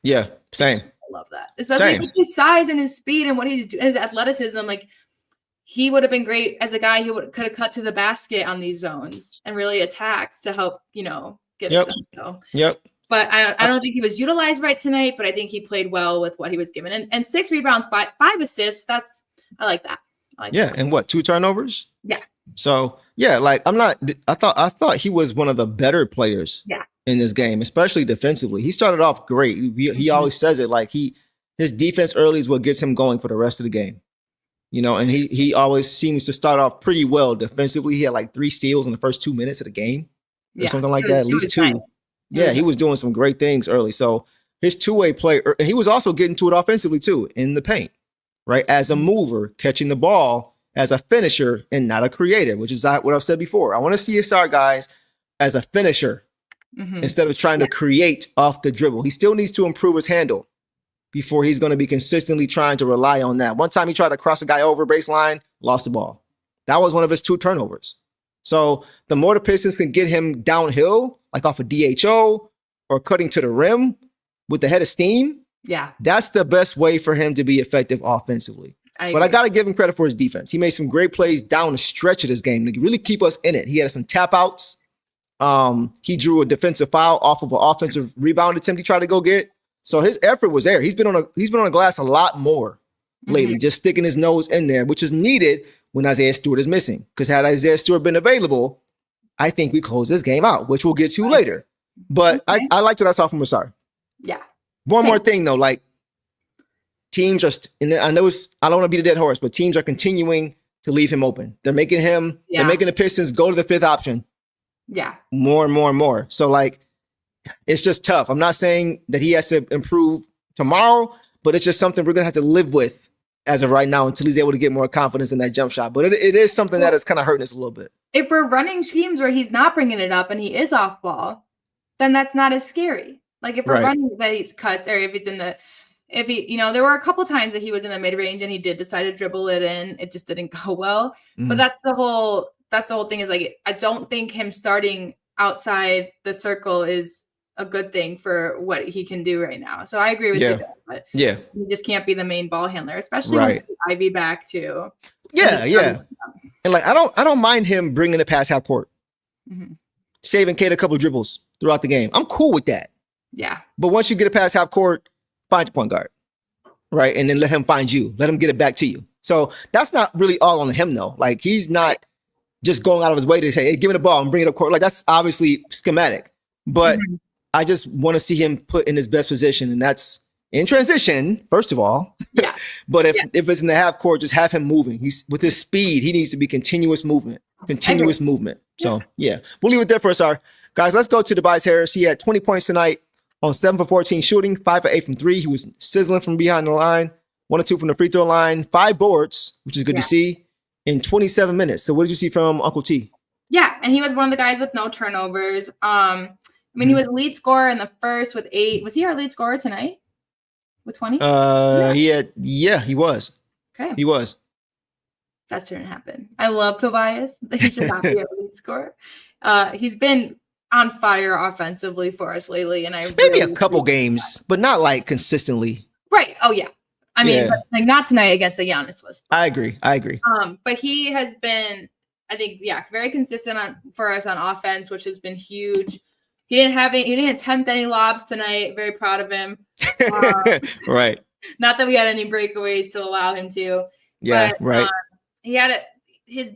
Yeah, same.
I love that, especially with his size and his speed and what he's doing, his athleticism. Like, he would have been great as a guy who could have cut to the basket on these zones and really attacked to help, get it done. So, but I don't think he was utilized right tonight, but I think he played well with what he was given. And 6 rebounds, 5 assists. I like that.
And what, 2 turnovers?
Yeah.
So like I thought he was one of the better players in this game, especially defensively. He started off great. He always says it, like his defense early is what gets him going for the rest of the game. And he always seems to start off pretty well defensively. He had like 3 steals in the first 2 minutes of the game or something like that, at least 2. Nice. Yeah, he was doing some great things early. So his two-way play, and he was also getting to it offensively too, in the paint, right? As a mover, catching the ball as a finisher and not a creator, which is what I've said before. I want to see Ausar guys as a finisher instead of trying to create off the dribble. He still needs to improve his handle before he's going to be consistently trying to rely on that. One time he tried to cross a guy over baseline, lost the ball. That was one of his 2 turnovers. So the more the Pistons can get him downhill, like off a DHO or cutting to the rim with the head of steam, that's the best way for him to be effective offensively. But I got to give him credit for his defense. He made some great plays down the stretch of this game to really keep us in it. He had some tap outs. He drew a defensive foul off of an offensive rebound attempt he tried to go get. So his effort was there. He's been on the glass a lot more lately, just sticking his nose in there, which is needed when Isaiah Stewart is missing. Because had Isaiah Stewart been available, I think we close this game out, which we'll get to later. But I liked what I saw from Ausar.
Yeah.
One more thing though, like teams are, and I know I don't want to be the dead horse, but teams are continuing to leave him open. They're making the Pistons go to the fifth option.
Yeah.
More and more and more. So like, it's just tough. I'm not saying that he has to improve tomorrow, but it's just something we're going to have to live with as of right now until he's able to get more confidence in that jump shot. But it is something that is kind of hurting us a little bit.
If we're running schemes where he's not bringing it up and he is off ball, then that's not as scary. Like if we're running that he's cuts, or if he, there were a couple times that he was in the mid range and he did decide to dribble it in. It just didn't go well. But that's the whole thing is like, I don't think him starting outside the circle is a good thing for what he can do right now. So I agree with you there, but he just can't be the main ball handler, especially with Ivy back too.
Yeah. And like, I don't mind him bringing it past half court, saving Cade a couple of dribbles throughout the game. I'm cool with that.
Yeah.
But once you get it past half court, find your point guard, right? And then let him find you. Let him get it back to you. So that's not really all on him though. Like he's not just going out of his way to say, hey, give me the ball and bring it up court. Like that's obviously schematic. But I just want to see him put in his best position, and that's in transition, first of all.
Yeah.
But if it's in the half court, just have him moving. He's with his speed, he needs to be continuous movement. So we'll leave it there for us. Guys, let's go to Tobias Harris. He had 20 points tonight on 7 for 14 shooting, 5 for 8 from 3. He was sizzling from behind the line, 1 or 2 from the free throw line, 5 boards, which is good to see, in 27 minutes. So what did you see from Uncle T? Yeah,
and he was one of the guys with no turnovers. I mean, he was lead scorer in the first with 8. Was he our lead scorer tonight with 20?
He was.
Okay.
He was.
That shouldn't happen. I love Tobias. He should not be a lead scorer. He's been on fire offensively for us lately, and
maybe a couple games, but not like consistently.
Right. Oh yeah. I mean, but, like not tonight against the Giannis list.
I agree.
But he has been, I think, very consistent for us on offense, which has been huge. He didn't attempt any lobs tonight. Very proud of him.
Right.
Not that we had any breakaways to allow him to.
Yeah.
But,
right.
He had his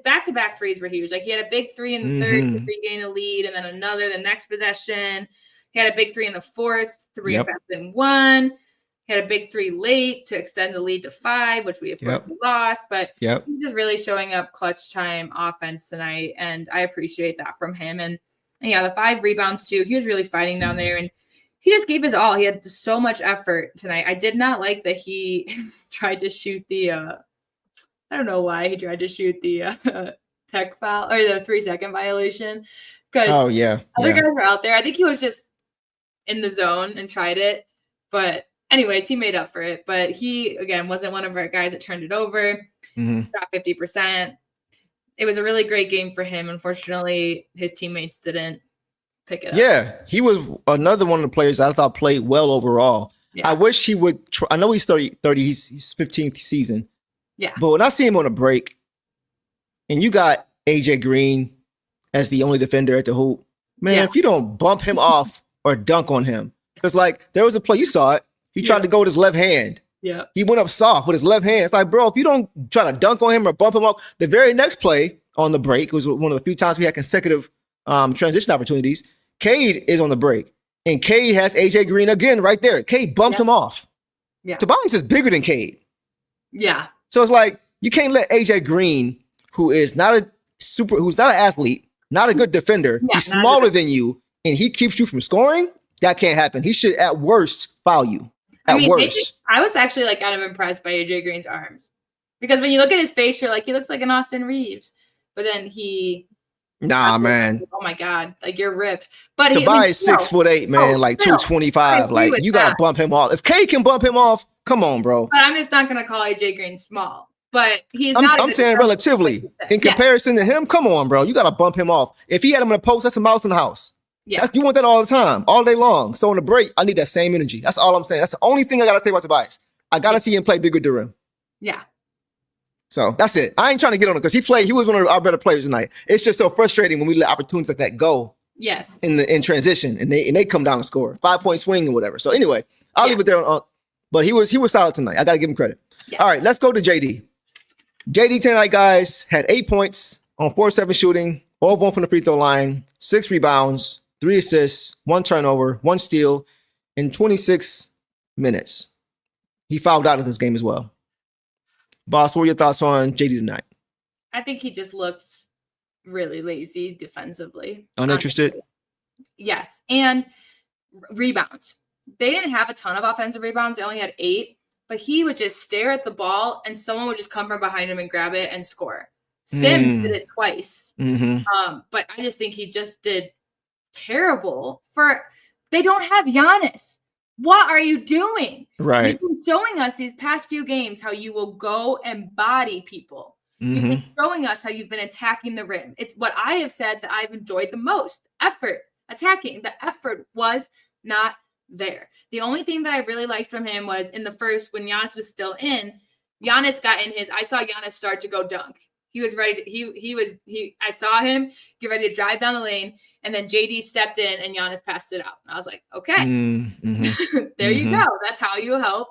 back-to-back threes were huge. Like he had a big 3 in the third to regain the lead, and then another the next possession. He had a big 3 in the fourth to regain 1. He had a big 3 late to extend the lead to 5, which we of course lost. But he's just really showing up clutch time offense tonight, and I appreciate that from him. And the 5 rebounds too. He was really fighting down there, and he just gave his all. He had so much effort tonight. I did not like that he tried to shoot the. I don't know why he tried to shoot the tech foul or the 3-second violation. Because other guys were out there. I think he was just in the zone and tried it. But anyways, he made up for it. But he, again, wasn't one of our guys that turned it over. Got 50%. It was a really great game for him. Unfortunately, his teammates didn't pick it up. Yeah,
he was another one of the players that I thought played well overall. Yeah. I wish he would try. I know he's 30, he's 15th season.
Yeah.
But when I see him on a break, and you got AJ Green as the only defender at the hoop, man, if you don't bump him off or dunk on him, because like there was a play, you saw it. He tried to go with his left hand.
Yeah.
He went up soft with his left hand. It's like, bro, if you don't try to dunk on him or bump him off, the very next play on the break was one of the few times we had consecutive transition opportunities. Cade is on the break, and Cade has AJ Green again right there. Cade bumps him off.
Yeah.
Tobias is bigger than Cade.
Yeah.
So it's like you can't let AJ Green, who's not an athlete, not a good defender, he's smaller than you, and he keeps you from scoring. That can't happen. He should at worst foul you. I
was actually like kind of impressed by AJ Green's arms, because when you look at his face, you're like, he looks like an Austin Reeves, but then
man.
Oh my God, like you're ripped. But
Tobias 6'8", man, like 225. Like you gotta bump him off. If Cade can bump him off, come on, bro.
But I'm just not gonna call AJ Green small. But he's
I'm saying relatively in comparison to him. Come on, bro. You gotta bump him off. If he had him in a post, that's a mouse in the house.
Yeah,
you want that all the time, all day long. So on the break, I need that same energy. That's all I'm saying. That's the only thing I gotta say about Tobias. I gotta see him play bigger than him.
Yeah.
So that's it. I ain't trying to get on it because he was one of our better players tonight. It's just so frustrating when we let opportunities like that go
Yes.
in transition, and they come down and score 5-point swing and whatever. So anyway, I'll leave it there. But he was solid tonight. I got to give him credit. Yeah. All right, let's go to JD. JD tonight, guys, had 8 points on 4-7 shooting, all of 1 from the free throw line, 6 rebounds, 3 assists, 1 turnover, 1 steal in 26 minutes. He fouled out of this game as well. Boss, what are your thoughts on JD tonight?
I think he just looked really lazy defensively.
Uninterested?
Yes. And rebounds. They didn't have a ton of offensive rebounds. They only had 8. But he would just stare at the ball, and someone would just come from behind him and grab it and score. Sims did it twice. But I just think he just did terrible. They don't have Giannis. What are you doing?
Right.
You've been showing us these past few games how you will go and body people. You've been showing us how you've been attacking the rim. It's what I have said that I've enjoyed the most. Effort, attacking. The effort was not there. The only thing that I really liked from him was in the first, when Giannis was still in, Giannis got in I saw Giannis start to go dunk. He was ready to, I saw him get ready to drive down the lane, and then JD stepped in and Giannis passed it out. And I was like, okay, there you go. That's how you help.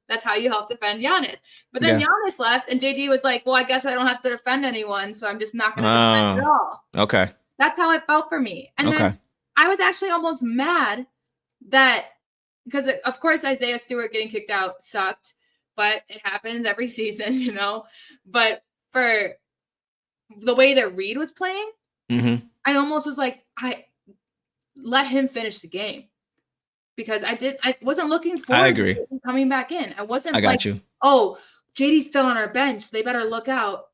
That's how you help defend Giannis. But then Giannis left, and JD was like, well, I guess I don't have to defend anyone, so I'm just not going to defend at all.
Okay.
That's how it felt for me. And then I was actually almost mad that, because of course Isaiah Stewart getting kicked out sucked, but it happens every season, you know. But for the way that Reed was playing, I almost was like, I let him finish the game. Because I wasn't looking forward to him coming back in. I wasn't oh, JD's still on our bench. So they better look out.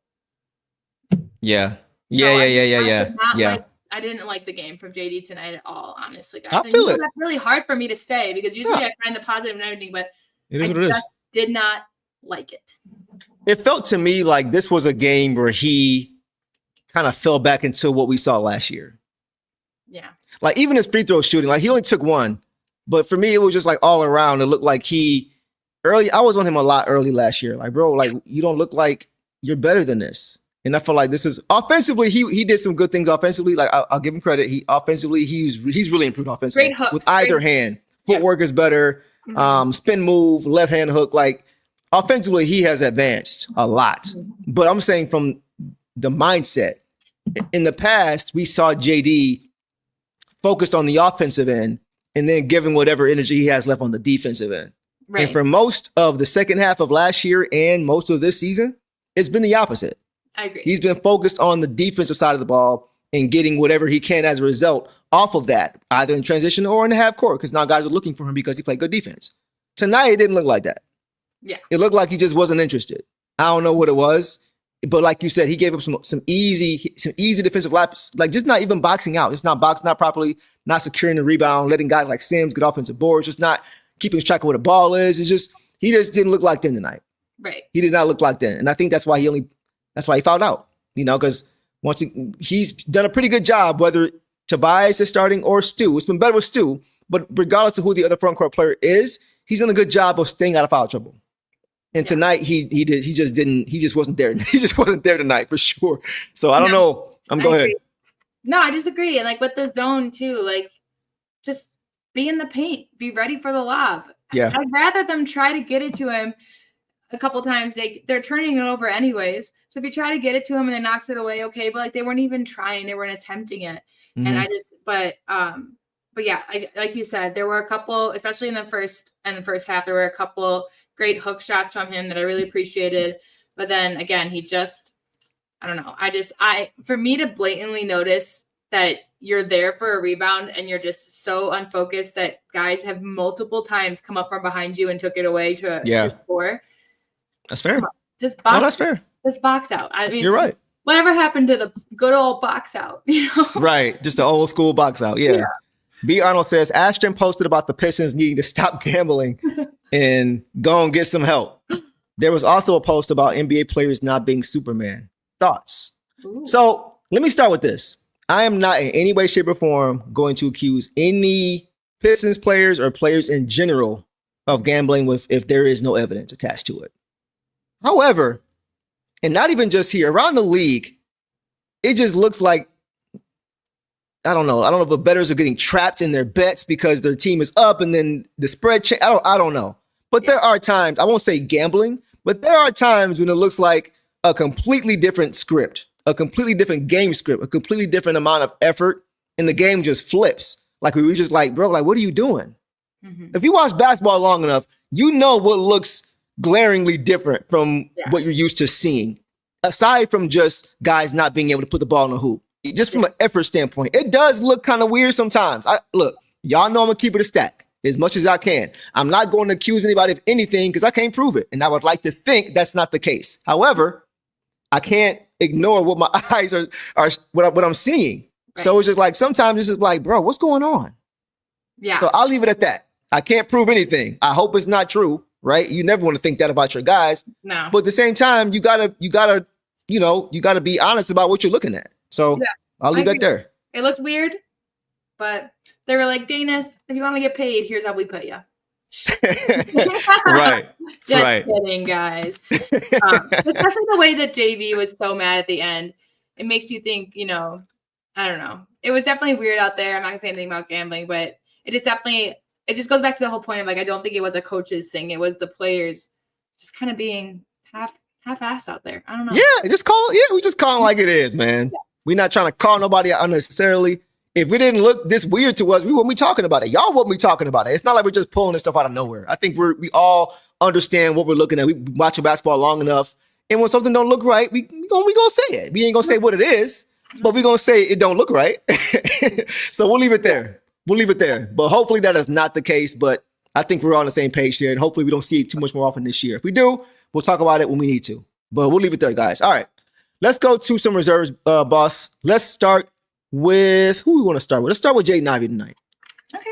Yeah.
I didn't like the game from JD tonight at all, honestly, guys.
I feel it.
That's really hard for me to say because usually I find the positive and everything, but
it is what it is.
Did not like it.
It felt to me like this was a game where he kind of fell back into what we saw last year.
Yeah.
Like even his free throw shooting, like he only took 1. But for me, it was just like all around. It looked like I was on him a lot early last year. Like, bro, like you don't look like you're better than this. And I feel like this is offensively, he did some good things offensively. Like I'll give him credit. He's really improved offensively.
Great hooks,
with either hand. Footwork is better. Spin move, left hand hook. Like offensively, he has advanced a lot. But I'm saying from the mindset, in the past, we saw JD focused on the offensive end and then giving whatever energy he has left on the defensive end. Right. And for most of the second half of last year and most of this season, it's been the opposite.
I agree.
He's been focused on the defensive side of the ball and getting whatever he can as a result off of that, either in transition or in the half court, because now guys are looking for him because he played good defense. Tonight, it didn't look like that.
Yeah.
It looked like he just wasn't interested. I don't know what it was, but like you said, he gave up some easy defensive laps, like just not even boxing out. It's not boxing out properly, not securing the rebound, letting guys like Sims get offensive boards, just not keeping track of where the ball is. He just didn't look locked in tonight.
Right.
He did not look locked in. And I think that's why he fouled out, you know, because he's done a pretty good job, whether Tobias is starting or Stu. It's been better with Stu, but regardless of who the other front court player is, he's done a good job of staying out of foul trouble. And tonight he just wasn't there. He just wasn't there tonight for sure. So I don't know. Go ahead.
No, I disagree. And like with the zone too, like just be in the paint, be ready for the lob.
Yeah.
I'd rather them try to get it to him a couple times. They're turning it over anyways. So if you try to get it to him and then knocks it away, okay. But like they weren't even trying, they weren't attempting it. And but yeah, like you said, there were a couple, especially in the first half, there were a couple great hook shots from him that I really appreciated. But then again, I don't know. For me to blatantly notice that you're there for a rebound and you're just so unfocused that guys have multiple times come up from behind you and took it away to score.
That's fair.
Just box.
No, that's fair.
Just box out. I mean,
you're right.
Whatever happened to the good old box out? You know?
Right. Just the old school box out. Yeah. B. Arnold says, Ashton posted about the Pistons needing to stop gambling and go and get some help. There was also a post about NBA players not being Superman. Thoughts?
Ooh.
So let me start with this. I am not in any way, shape, or form going to accuse any Pistons players or players in general of gambling if there is no evidence attached to it. However, and not even just here, around the league, it just looks like I don't know. I don't know if bettors are getting trapped in their bets because their team is up and then the spread change. I don't know. But there are times, I won't say gambling, but there are times when it looks like a completely different script, a completely different game script, a completely different amount of effort, and the game just flips. Like we were just like, bro, like, what are you doing? Mm-hmm. If you watch basketball long enough, you know what looks glaringly different from what you're used to seeing. Aside from just guys not being able to put the ball in the hoop. Just from an effort standpoint, it does look kind of weird sometimes. Look, y'all know I'm going to keep it a stack as much as I can. I'm not going to accuse anybody of anything because I can't prove it. And I would like to think that's not the case. However, I can't ignore what my eyes are what I'm seeing. Right. So it's just like, sometimes it's just like, bro, what's going on? Yeah. So I'll leave it at that. I can't prove anything. I hope it's not true, right? You never want to think that about your guys. No. But at the same time, you gotta be honest about what you're looking at. So I'll leave that there.
It looked weird, but they were like, Daniss, if you want to get paid, here's how we put you.
Right.
Just kidding, guys. Especially the way that JV was so mad at the end. It makes you think, I don't know. It was definitely weird out there. I'm not going to say anything about gambling, but it just goes back to the whole point of, like, I don't think it was a coach's thing. It was the players just kind of being half-assed out there. I don't know.
Yeah, we just call it like it is, man. Yeah. We're not trying to call nobody out unnecessarily. If we didn't look this weird to us, we wouldn't be talking about it. Y'all wouldn't be talking about it. It's not like we're just pulling this stuff out of nowhere. I think we all understand what we're looking at. We watch basketball long enough, and when something don't look right, we gonna say it. We ain't gonna say what it is, but we gonna say it don't look right. So we'll leave it there. But hopefully that is not the case. But I think we're on the same page here, and hopefully we don't see it too much more often this year. If we do, we'll talk about it when we need to. But we'll leave it there, guys. All right. Let's go to some reserves, boss. Let's start with who we want to start with. Let's start with Jaden Ivey tonight.
Okay.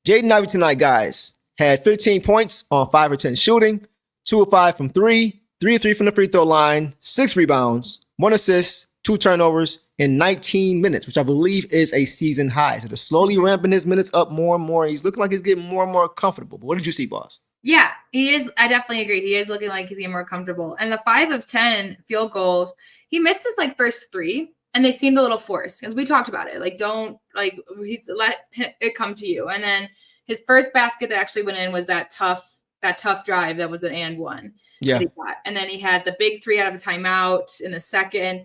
Jaden Ivey tonight, guys, had 15 points on 5 or 10 shooting, 2 of 5 from 3, 3 of 3 from the free throw line, 6 rebounds, 1 assist, 2 turnovers in 19 minutes, which I believe is a season high. So they're slowly ramping his minutes up more and more. He's looking like he's getting more and more comfortable. But what did you see, boss?
Yeah, he is. I definitely agree. He is looking like he's getting more comfortable. And the 5 of 10 field goals, he missed his first 3, and they seemed a little forced because we talked about it. He's let it come to you. And then his first basket that actually went in was that tough drive that was an and one.
Yeah.
And then he had the big 3 out of a timeout in the second.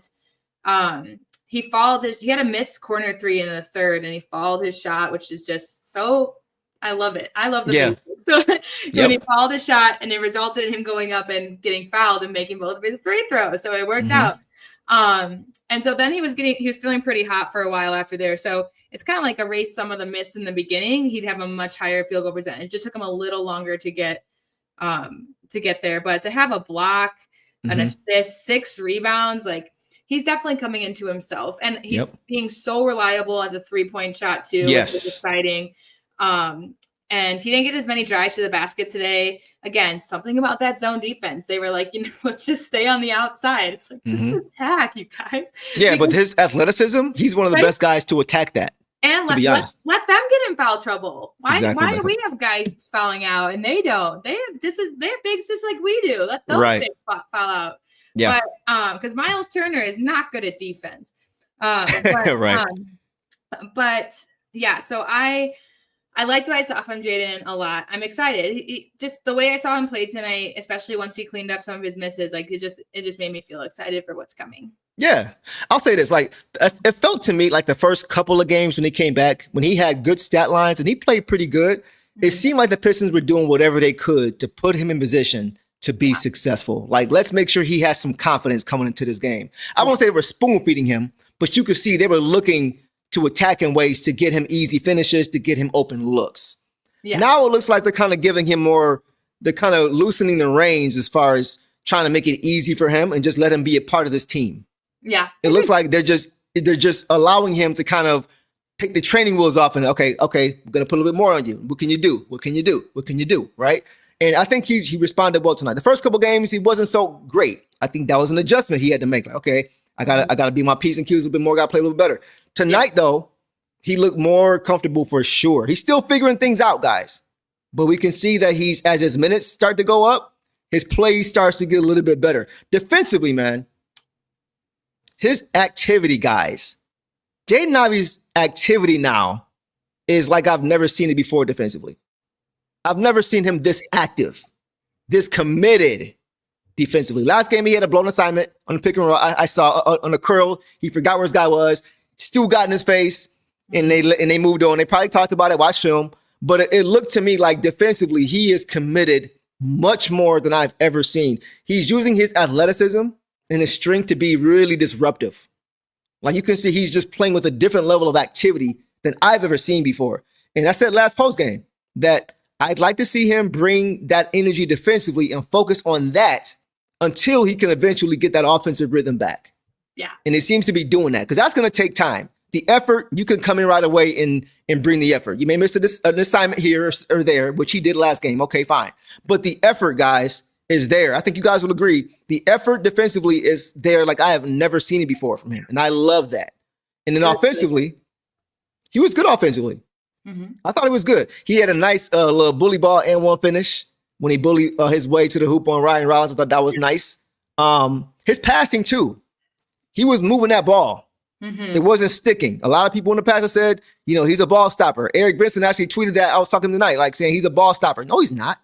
He had a missed corner 3 in the third, and he fouled his shot, which is just so. I love it. I love the basics. So when he fouled a shot, and it resulted in him going up and getting fouled and making both of his 3 throws. So it worked out. And so then he was feeling pretty hot for a while after there. So it's kind of like erase some of the miss in the beginning. He'd have a much higher field goal percentage. It just took him a little longer to get there. But to have a block, an assist, 6 rebounds, he's definitely coming into himself. And he's being so reliable at the 3-point shot too.
Yes.
Which is exciting. And he didn't get as many drives to the basket today. Again, something about that zone defense. They were like, let's just stay on the outside. It's like, just attack, you guys.
Yeah, but his athleticism, he's one of the best guys to attack that.
And let them get in foul trouble. Why do we have guys fouling out and they don't? They have bigs just like we do. Let those bigs foul out.
Yeah.
But because Miles Turner is not good at defense.
Right.
But yeah, so I liked what I saw from Jaden a lot. I'm excited. Just the way I saw him play tonight, especially once he cleaned up some of his misses, it just made me feel excited for what's coming.
Yeah. I'll say this, it felt to me like the first couple of games when he came back, when he had good stat lines and he played pretty good, it seemed like the Pistons were doing whatever they could to put him in position to be successful. Let's make sure he has some confidence coming into this game. I won't say they were spoon feeding him, but you could see they were looking to attack in ways to get him easy finishes, to get him open looks. Yeah. Now it looks like they're kind of giving him they're kind of loosening the reins as far as trying to make it easy for him and just let him be a part of this team.
Yeah.
It looks like they're just allowing him to kind of take the training wheels off and okay, we're going to put a little bit more on you. What can you do? What can you do? What can you do? Right. And I think he responded well tonight. The first couple games, he wasn't so great. I think that was an adjustment he had to make. I gotta be my P's and Q's a little bit more, gotta play a little bit better. Tonight, though, he looked more comfortable for sure. He's still figuring things out, guys. But we can see that as his minutes start to go up, his play starts to get a little bit better. Defensively, man, his activity, guys, Jaden Ivey's activity now is like I've never seen it before defensively. I've never seen him this active, this committed defensively. Last game, he had a blown assignment on the pick and roll. I saw on a curl. He forgot where his guy was. Stu got in his face, and they moved on. They probably talked about it, watched film. But it looked to me like defensively, he is committed much more than I've ever seen. He's using his athleticism and his strength to be really disruptive. Like you can see, he's just playing with a different level of activity than I've ever seen before. And I said last postgame that I'd like to see him bring that energy defensively and focus on that until he can eventually get that offensive rhythm back.
Yeah.
And it seems to be doing that because that's going to take time. The effort, you can come in right away and bring the effort. You may miss an assignment here or there, which he did last game. Okay, fine. But the effort, guys, is there. I think you guys will agree. The effort defensively is there like I have never seen it before from him. And I love that. And then offensively, he was good offensively. Mm-hmm. I thought he was good. He had a nice little bully ball and one finish when he bullied his way to the hoop on Ryan Rollins. I thought that was nice. His passing, too. He was moving that ball. Mm-hmm. It wasn't sticking. A lot of people in the past have said, he's a ball stopper. Eric Vincent actually tweeted that. I was talking tonight, like saying he's a ball stopper. No, he's not.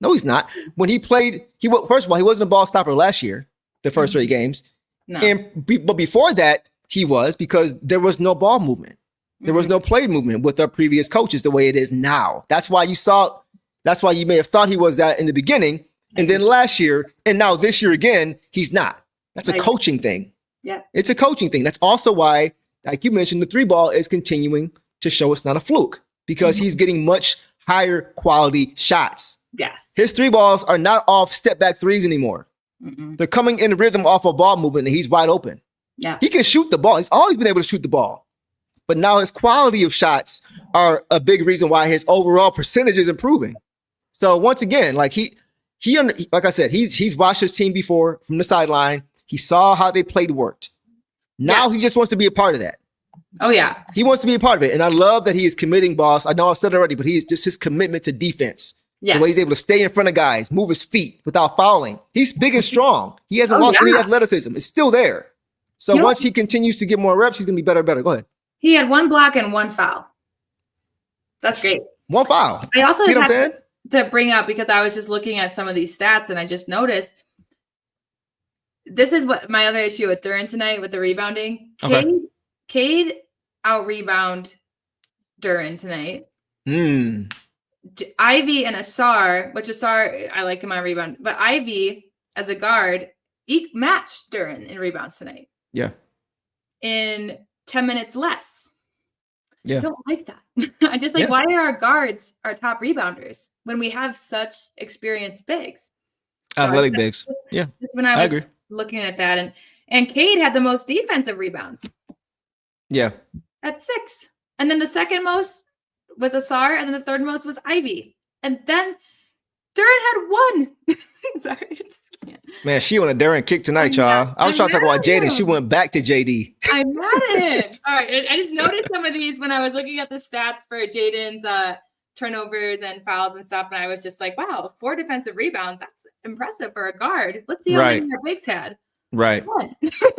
No, he's not. When he played, first of all, he wasn't a ball stopper last year, the first 3 games. No. But before that, he was because there was no ball movement. There was no play movement with our previous coaches the way it is now. That's why you may have thought he was that in the beginning. And then last year, and now this year again, he's not. That's a coaching thing. Yeah, it's a coaching thing. That's also why, like you mentioned, the 3 ball is continuing to show it's not a fluke because he's getting much higher quality shots.
Yes.
His 3 balls are not off step back threes anymore. Mm-mm. They're coming in rhythm off a ball movement and he's wide open.
Yeah.
He can shoot the ball. He's always been able to shoot the ball. But now his quality of shots are a big reason why his overall percentage is improving. So once again, like like I said, he's watched his team before from the sideline. He saw how they played worked. Now he just wants to be a part of that.
Oh, yeah.
He wants to be a part of it. And I love that he is committing, boss. I know I've said it already, but he's just his commitment to defense. Yes. The way he's able to stay in front of guys, move his feet without fouling. He's big and strong. He hasn't lost any athleticism. It's still there. So once he continues to get more reps, he's going to be better and better. Go ahead.
He had 1 block and 1 foul. That's great.
1 foul.
I also had to bring up, because I was just looking at some of these stats and I just noticed this is what my other issue with Duren tonight with the rebounding.
Okay.
Cade out rebound Duren tonight. Ivy and Ausar, which Ausar, I like him on rebound, but Ivy as a guard matched Duren in rebounds tonight.
Yeah.
In 10 minutes less.
Yeah.
I don't like that. I just why are our guards our top rebounders when we have such experienced bigs?
Athletic bigs. Yeah.
When I agree. Looking at that, and Cade had the most defensive rebounds.
Yeah.
At 6. And then the second most was Ausar, and then the third most was Ivy. And then Duren had 1. Sorry, I just can't.
Man, she on a Duren kick tonight, y'all. I was trying to talk about Jaden. She went back to JD.
I'm mad at it. All right. I just noticed some of these when I was looking at the stats for Jaden's turnovers and fouls and stuff. And I was just like, wow, 4 defensive rebounds. That's impressive for a guard. Let's see how many our bigs had.
Right.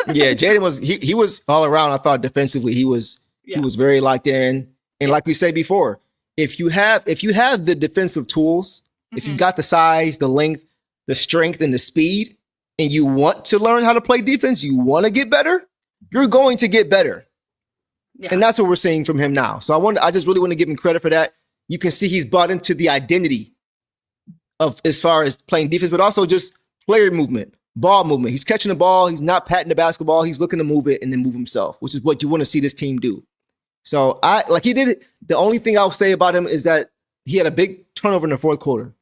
Yeah, Jaden was he was all around. I thought defensively he was very locked in. And like we said before, if you have the defensive tools, if you got the size, the length, the strength, and the speed, and you want to learn how to play defense, you want to get better, you're going to get better. Yeah. And that's what we're seeing from him now. So I just really want to give him credit for that. You can see he's bought into the identity of as far as playing defense, but also just player movement, ball movement. He's catching the ball. He's not patting the basketball. He's looking to move it and then move himself, which is what you want to see this team do. So he did it. The only thing I'll say about him is that he had a big turnover in the 4th quarter.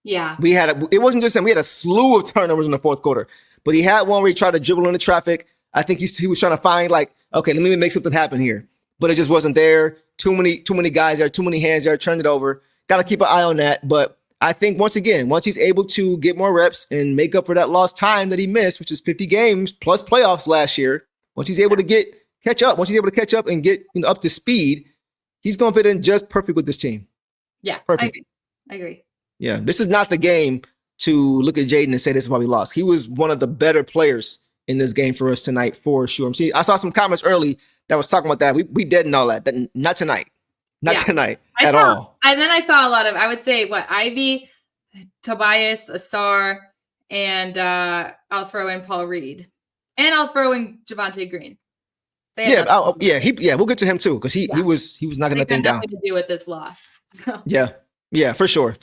Yeah.
It wasn't just him. We had a slew of turnovers in the 4th quarter, but he had one where he tried to dribble into traffic. I think he was trying to find okay, let me make something happen here, but it just wasn't there. Too many guys there, too many hands there, turned it over. Got to keep an eye on that. But I think once he's able to get more reps and make up for that lost time that he missed, which is 50 games plus playoffs last year, once he's able to catch up and get up to speed, he's going to fit in just perfect with this team.
Yeah,
perfect.
I agree.
Yeah, this is not the game to look at Jaden and say this is why we lost. He was one of the better players in this game for us tonight, for sure. See, I saw some comments early that was talking about that. We dead and all that. Not tonight. Not tonight at all.
And then I saw a lot of, I would say, Ivy, Tobias, Ausar, and I'll throw in Paul Reed. And I'll throw in Javonte Green.
We'll get to him too, because he was knocking that thing down.
Nothing to do with this loss. So.
Yeah, for sure.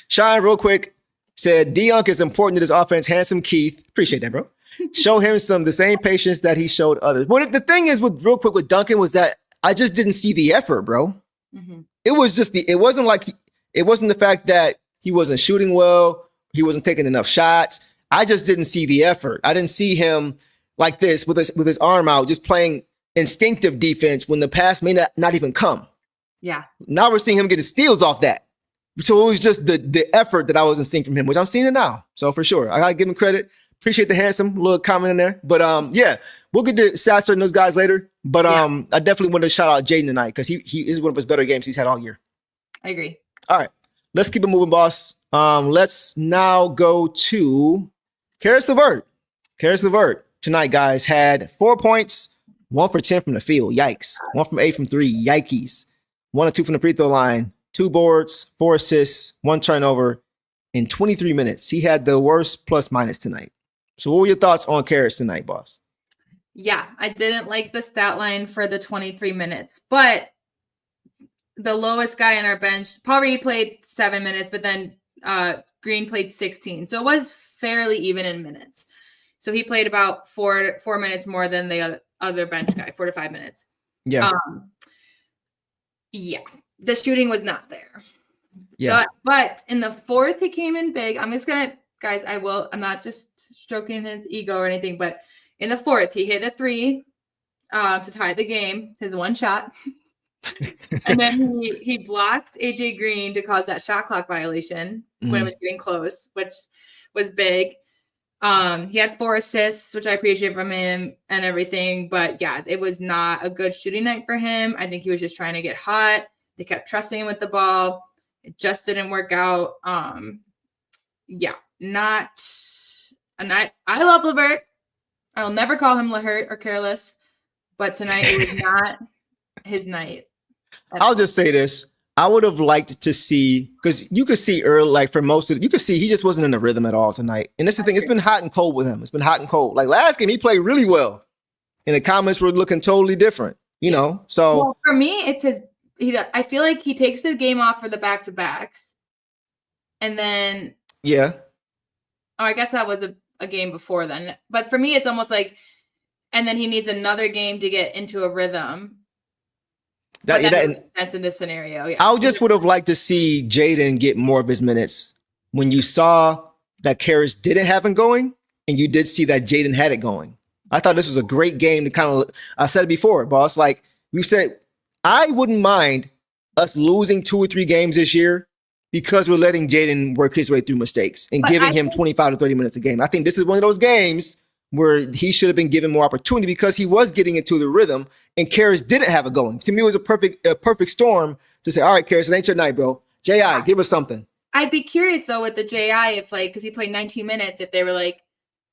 Sean, real quick, said Dionk is important to this offense. Handsome Keith. Appreciate that, bro. Show him the same patience that he showed others. But the thing is with Duncan was that I just didn't see the effort, bro. Mm-hmm. It wasn't the fact that he wasn't shooting well, he wasn't taking enough shots. I just didn't see the effort. I didn't see him like this with his arm out, just playing instinctive defense when the pass may not even come.
Yeah.
Now we're seeing him getting steals off that. So it was just the effort that I wasn't seeing from him, which I'm seeing it now. So for sure, I gotta give him credit. Appreciate the handsome little comment in there. But we'll get to Sasser and those guys later. But I definitely want to shout out Jaden tonight because he is one of his better games he's had all year.
I agree.
All right. Let's keep it moving, boss. Let's now go to Caris LeVert. Caris LeVert tonight, guys, had 4 points, 1 for 10 from the field. Yikes. 1 from 8 from 3. Yikes. 1 or 2 from the free throw line. 2 boards, 4 assists, 1 turnover in 23 minutes. He had the worst plus minus tonight. So what were your thoughts on Caris tonight, boss?
Yeah, I didn't like the stat line for the 23 minutes, but the lowest guy on our bench, Paul Reed played 7 minutes, but then Green played 16. So it was fairly even in minutes. So he played about 4 minutes more than the other bench guy, 4 to 5 minutes.
Yeah.
The shooting was not there.
Yeah.
But in the fourth, he came in big. I'm not just stroking his ego or anything, but in the fourth, he hit a 3 to tie the game, his 1 shot. And then he blocked AJ Green to cause that shot clock violation when it was getting close, which was big. He had 4 assists, which I appreciate from him and everything. But yeah, it was not a good shooting night for him. I think he was just trying to get hot. They kept trusting him with the ball. It just didn't work out. Not a night. I love LeVert. I will never call him LeHurt or careless, but tonight it was not his night.
I'll just say this. I would have liked to see, because you could see early, like for most of it, you could see he just wasn't in the rhythm at all tonight. And that's the thing. It's been hot and cold with him. It's been hot and cold. Like last game, he played really well. And the comments were looking totally different, you know? So
for me, it's I feel like he takes the game off for the back-to-backs. And then I guess that was a game before then. But for me, it's almost like, and then he needs another game to get into a rhythm. That's in this scenario. Yeah.
I just would have liked to see Jaden get more of his minutes when you saw that Caris didn't have him going, and you did see that Jaden had it going. I thought this was a great game to kind of, I said it before, boss. Like we said, I wouldn't mind us losing 2 or 3 games this year because we're letting Jaden work his way through mistakes and giving him 25 to 30 minutes a game. I think this is one of those games where he should have been given more opportunity because he was getting into the rhythm and Caris didn't have it going. To me, it was a perfect storm to say, all right, Caris, it ain't your night, bro. J.I., give us something.
I'd be curious, though, with the J.I., if because he played 19 minutes, if they were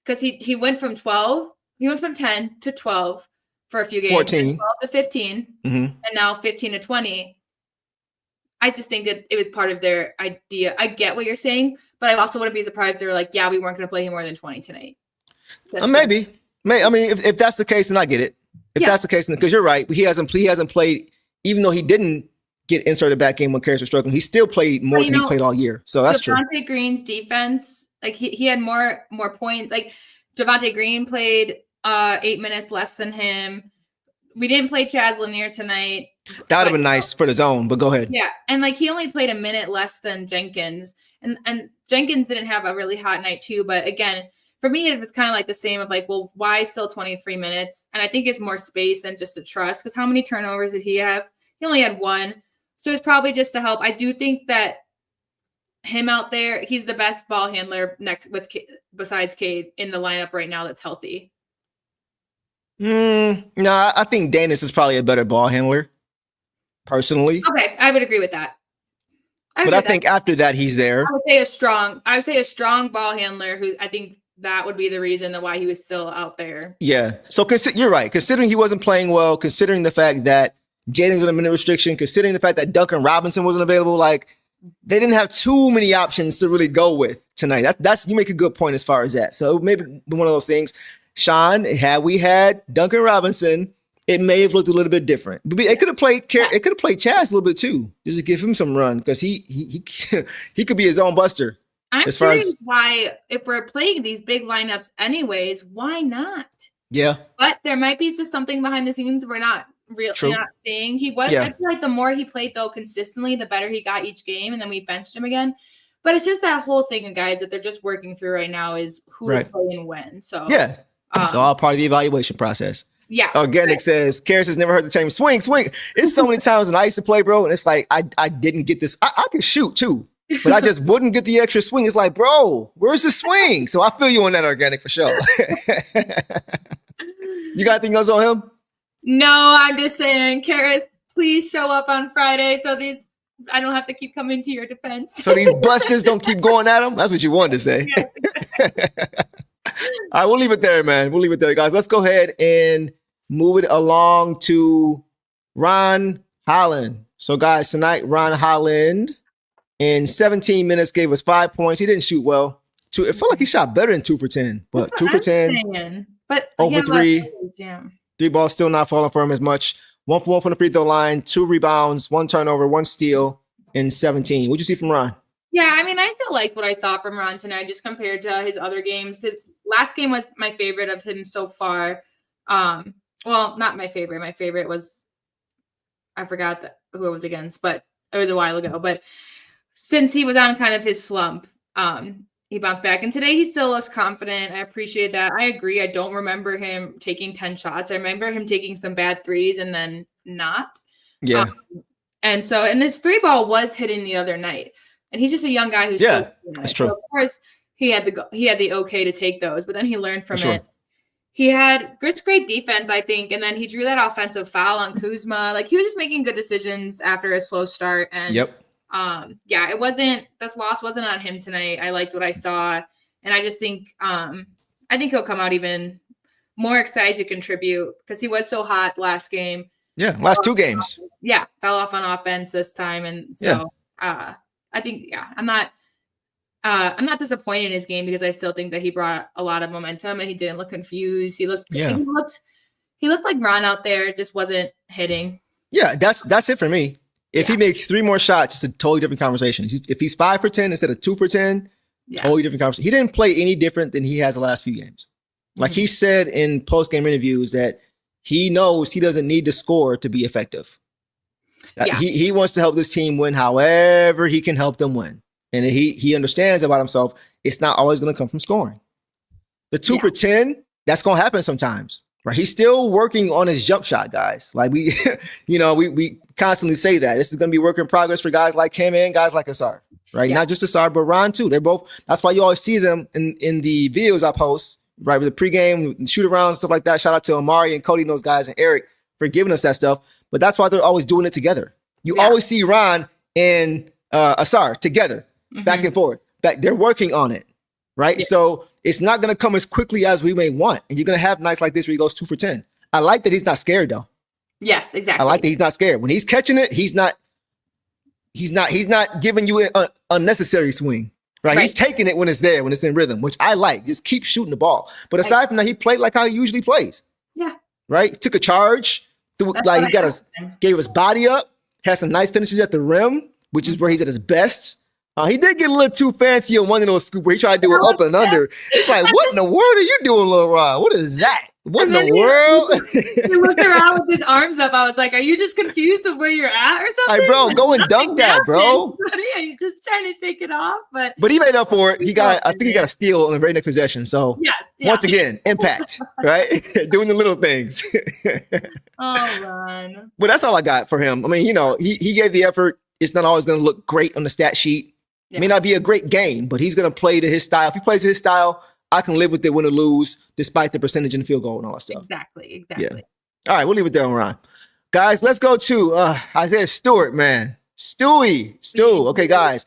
because he went from 10 to 12 for a few games.
14.
12 to 15, and now 15 to 20. I just think that it was part of their idea. I get what you're saying, but I also wouldn't be surprised if they were like, yeah, we weren't going to play him more than 20 tonight.
Maybe. I mean, if that's the case, then I get it. If that's the case, because you're right, he hasn't played, even though he didn't get inserted back in when Caris was struggling, he still played more than he's played all year. So that's true.
Javonte Green's defense, he had more points. Javonte Green played 8 minutes less than him. We didn't play Chaz Lanier tonight.
That would have been nice for the zone, but go ahead.
Yeah, and he only played a minute less than Jenkins, and Jenkins didn't have a really hot night too. But again, for me, it was kind of like the same of well, why still 23 minutes? And I think it's more space and just a trust, because how many turnovers did he have? He only had 1. So it's probably just to help. I do think that him out there, he's the best ball handler besides Cade in the lineup right now that's healthy.
No, I think Daniss is probably a better ball handler, personally.
Okay, I would agree with that.
I think after that, he's there.
I would say a strong ball handler who I think that would be the reason why he was still out there.
Yeah. So you're right. Considering he wasn't playing well, considering the fact that Jaden's on a minute restriction, considering the fact that Duncan Robinson wasn't available, like they didn't have too many options to really go with tonight. That's you make a good point as far as that. So maybe one of those things. Sean, had we had Duncan Robinson, it may have looked a little bit different. It could have played. It could have played Chaz a little bit too, just to give him some run because he could be his own buster.
I'm curious why, if we're playing these big lineups anyways, why not?
Yeah.
But there might be just something behind the scenes we're not seeing. He was.
Yeah.
I feel like the more he played though consistently, the better he got each game, and then we benched him again. But it's just that whole thing, guys, that they're just working through right now is who to play and when. So
yeah, it's all part of the evaluation process.
Yeah.
Organic says, Caris has never heard the term swing. It's so many times when I used to play, bro, and it's like I didn't get this. I can shoot too, but I just wouldn't get the extra swing. It's like, bro, where's the swing? So I feel you on that, Organic, for sure. You got anything else on him?
No, I'm just saying, Caris, please show up on Friday so I don't have to keep coming to your defense.
So these busters don't keep going at him? That's what you wanted to say. All right, we'll leave it there, man. We'll leave it there, guys. Let's go ahead and move it along to Ron Holland. So, guys, tonight, Ron Holland in 17 minutes gave us 5 points. He didn't shoot well. It felt like he shot better than 2 for 10, but 2 for 10.
But
over 3. 3 balls still not falling for him as much. 1 for 1 from the free throw line, 2 rebounds, 1 turnover, 1 steal in 17. What'd you see from Ron?
Yeah, I mean, I still like what I saw from Ron tonight, just compared to his other games. His last game was my favorite of him so far. Well, not my favorite. My favorite was, I forgot who it was against, but it was a while ago. But since he was on kind of his slump, he bounced back. And today he still looks confident. I appreciate that. I agree. I don't remember him taking 10 shots. I remember him taking some bad threes and then not.
Yeah.
And his 3-ball was hitting the other night. And he's just a young guy who's
that's true.
So of course he had the okay to take those, but then he learned from it. He had great defense, I think, and then he drew that offensive foul on Kuzma. Like he was just making good decisions after a slow start. And this loss wasn't on him tonight. I liked what I saw, and I just think I think he'll come out even more excited to contribute because he was so hot last game.
Yeah, last 2 games.
Yeah, fell off on offense this time, and so I think I'm not disappointed in his game because I still think that he brought a lot of momentum and he didn't look confused. He looked like Ron out there, just wasn't hitting. Yeah,
that's it for me. If he makes 3 more shots, it's a totally different conversation. If he's 5 for 10 instead of 2 for 10, totally different conversation. He didn't play any different than he has the last few games. Like he said in post-game interviews that he knows he doesn't need to score to be effective. He wants to help this team win however he can help them win. And he understands about himself. It's not always going to come from scoring. The 2 for 10, that's going to happen sometimes. Right? He's still working on his jump shot, guys. Like we constantly say that. This is going to be work in progress for guys like him and guys like Ausar. Right? Not just Ausar, but Ron too. They're both. That's why you always see them in the videos I post, right? With the pregame, shoot around, stuff like that. Shout out to Amari and Cody and those guys and Eric for giving us that stuff. But that's why they're always doing it together. You always see Ron and Ausar together, back and forth. They're working on it, right? So it's not going to come as quickly as we may want. And you're going to have nights like this where he goes 2 for 10. I like that he's not scared, though.
Yes, exactly.
I like that he's not scared. When he's catching it, he's not giving you an unnecessary swing, right? He's taking it when it's there, when it's in rhythm, which I like. Just keep shooting the ball. But aside from that, he played like how he usually plays. Yeah. Right? Took a charge. Like gave his body up, had some nice finishes at the rim, which is where he's at his best. He did get a little too fancy on one of those scoops where he tried to do an up and under. It's like, what in the world are you doing, Lil Ron? What is that? What in the world?
He looked around with his arms up. I was like, are you just confused of where you're at or something?
Hey, bro, go and dunk that, bro.
Are you just trying to shake it off? But
he made up for it. I think he got a steal on the very next possession. So once again, impact, right? Doing the little things.
Oh, Ron.
But that's all I got for him. I mean, he gave the effort. It's not always going to look great on the stat sheet. It may not be a great game, but he's going to play to his style. If he plays to his style, I can live with it, win or lose, despite the percentage in the field goal and all that stuff.
Exactly.
Yeah. All right, we'll leave it there on Ron. Guys, let's go to Isaiah Stewart, man. Stu. Okay, guys.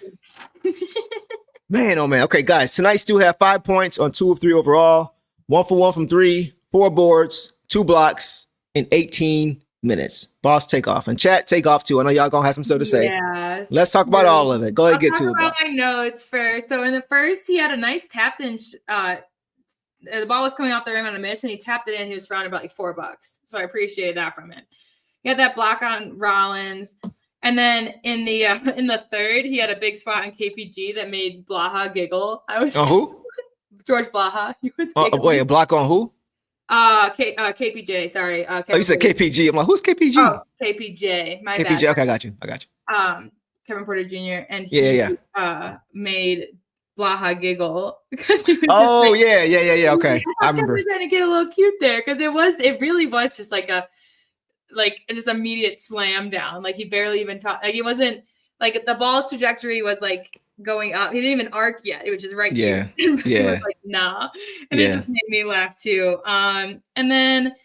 Man, oh man. Okay, guys. Tonight Stu had 5 points on 2 of 3 overall. 1 for 1 from 3, 4 boards, 2 blocks in 18 minutes. Boss, take off. And chat, take off too. I know y'all gonna have some stuff to say.
Yes.
Let's talk about all of it. Go ahead and get to it.
About my notes first. So in the first, he had a nice tap in. The ball was coming off the rim on a miss, and he tapped it in. He was surrounded by like $4. So I appreciated that from him. He had that block on Rollins, and then in the third, he had a big spot on KPG that made Blaha giggle. I was
who?
George Blaha. He was
wait, a block on who?
KPJ. Sorry.
You said KPG. I'm like, who's KPG?
Oh, KPJ. My
KPJ.
bad.
Okay, I got you.
Kevin Porter Jr. and
he
made Blaha giggle because he was
yeah. Okay, I remember
trying to get a little cute there because it really was just like just immediate slam down. Like he barely even talked. Like it wasn't like the ball's trajectory was like going up. He didn't even arc yet. It was just right here. And was like, nah. And it just made me laugh too. And then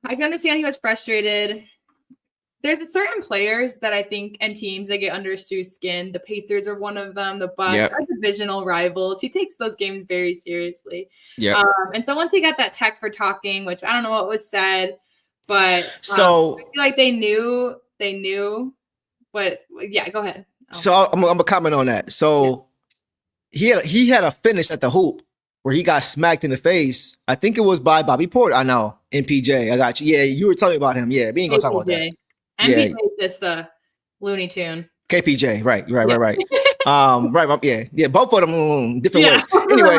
I can understand he was frustrated. There's certain players that I think and teams that get under Stu's skin. The Pacers are one of them. The Bucks are divisional rivals. He takes those games very seriously. Yeah. And so once he got that tech for talking, which I don't know what was said, but I feel like they knew. But yeah, go ahead.
So I'm gonna comment on that. So he had a finish at the hoop where he got smacked in the face. I think it was by Bobby Porter. I know. MPJ. I got you. Yeah, you were telling me about him. Yeah, we ain't gonna talk about that.
MPJ is the Looney Tune.
KPJ, right. Yeah, both of them different ways. Anyway,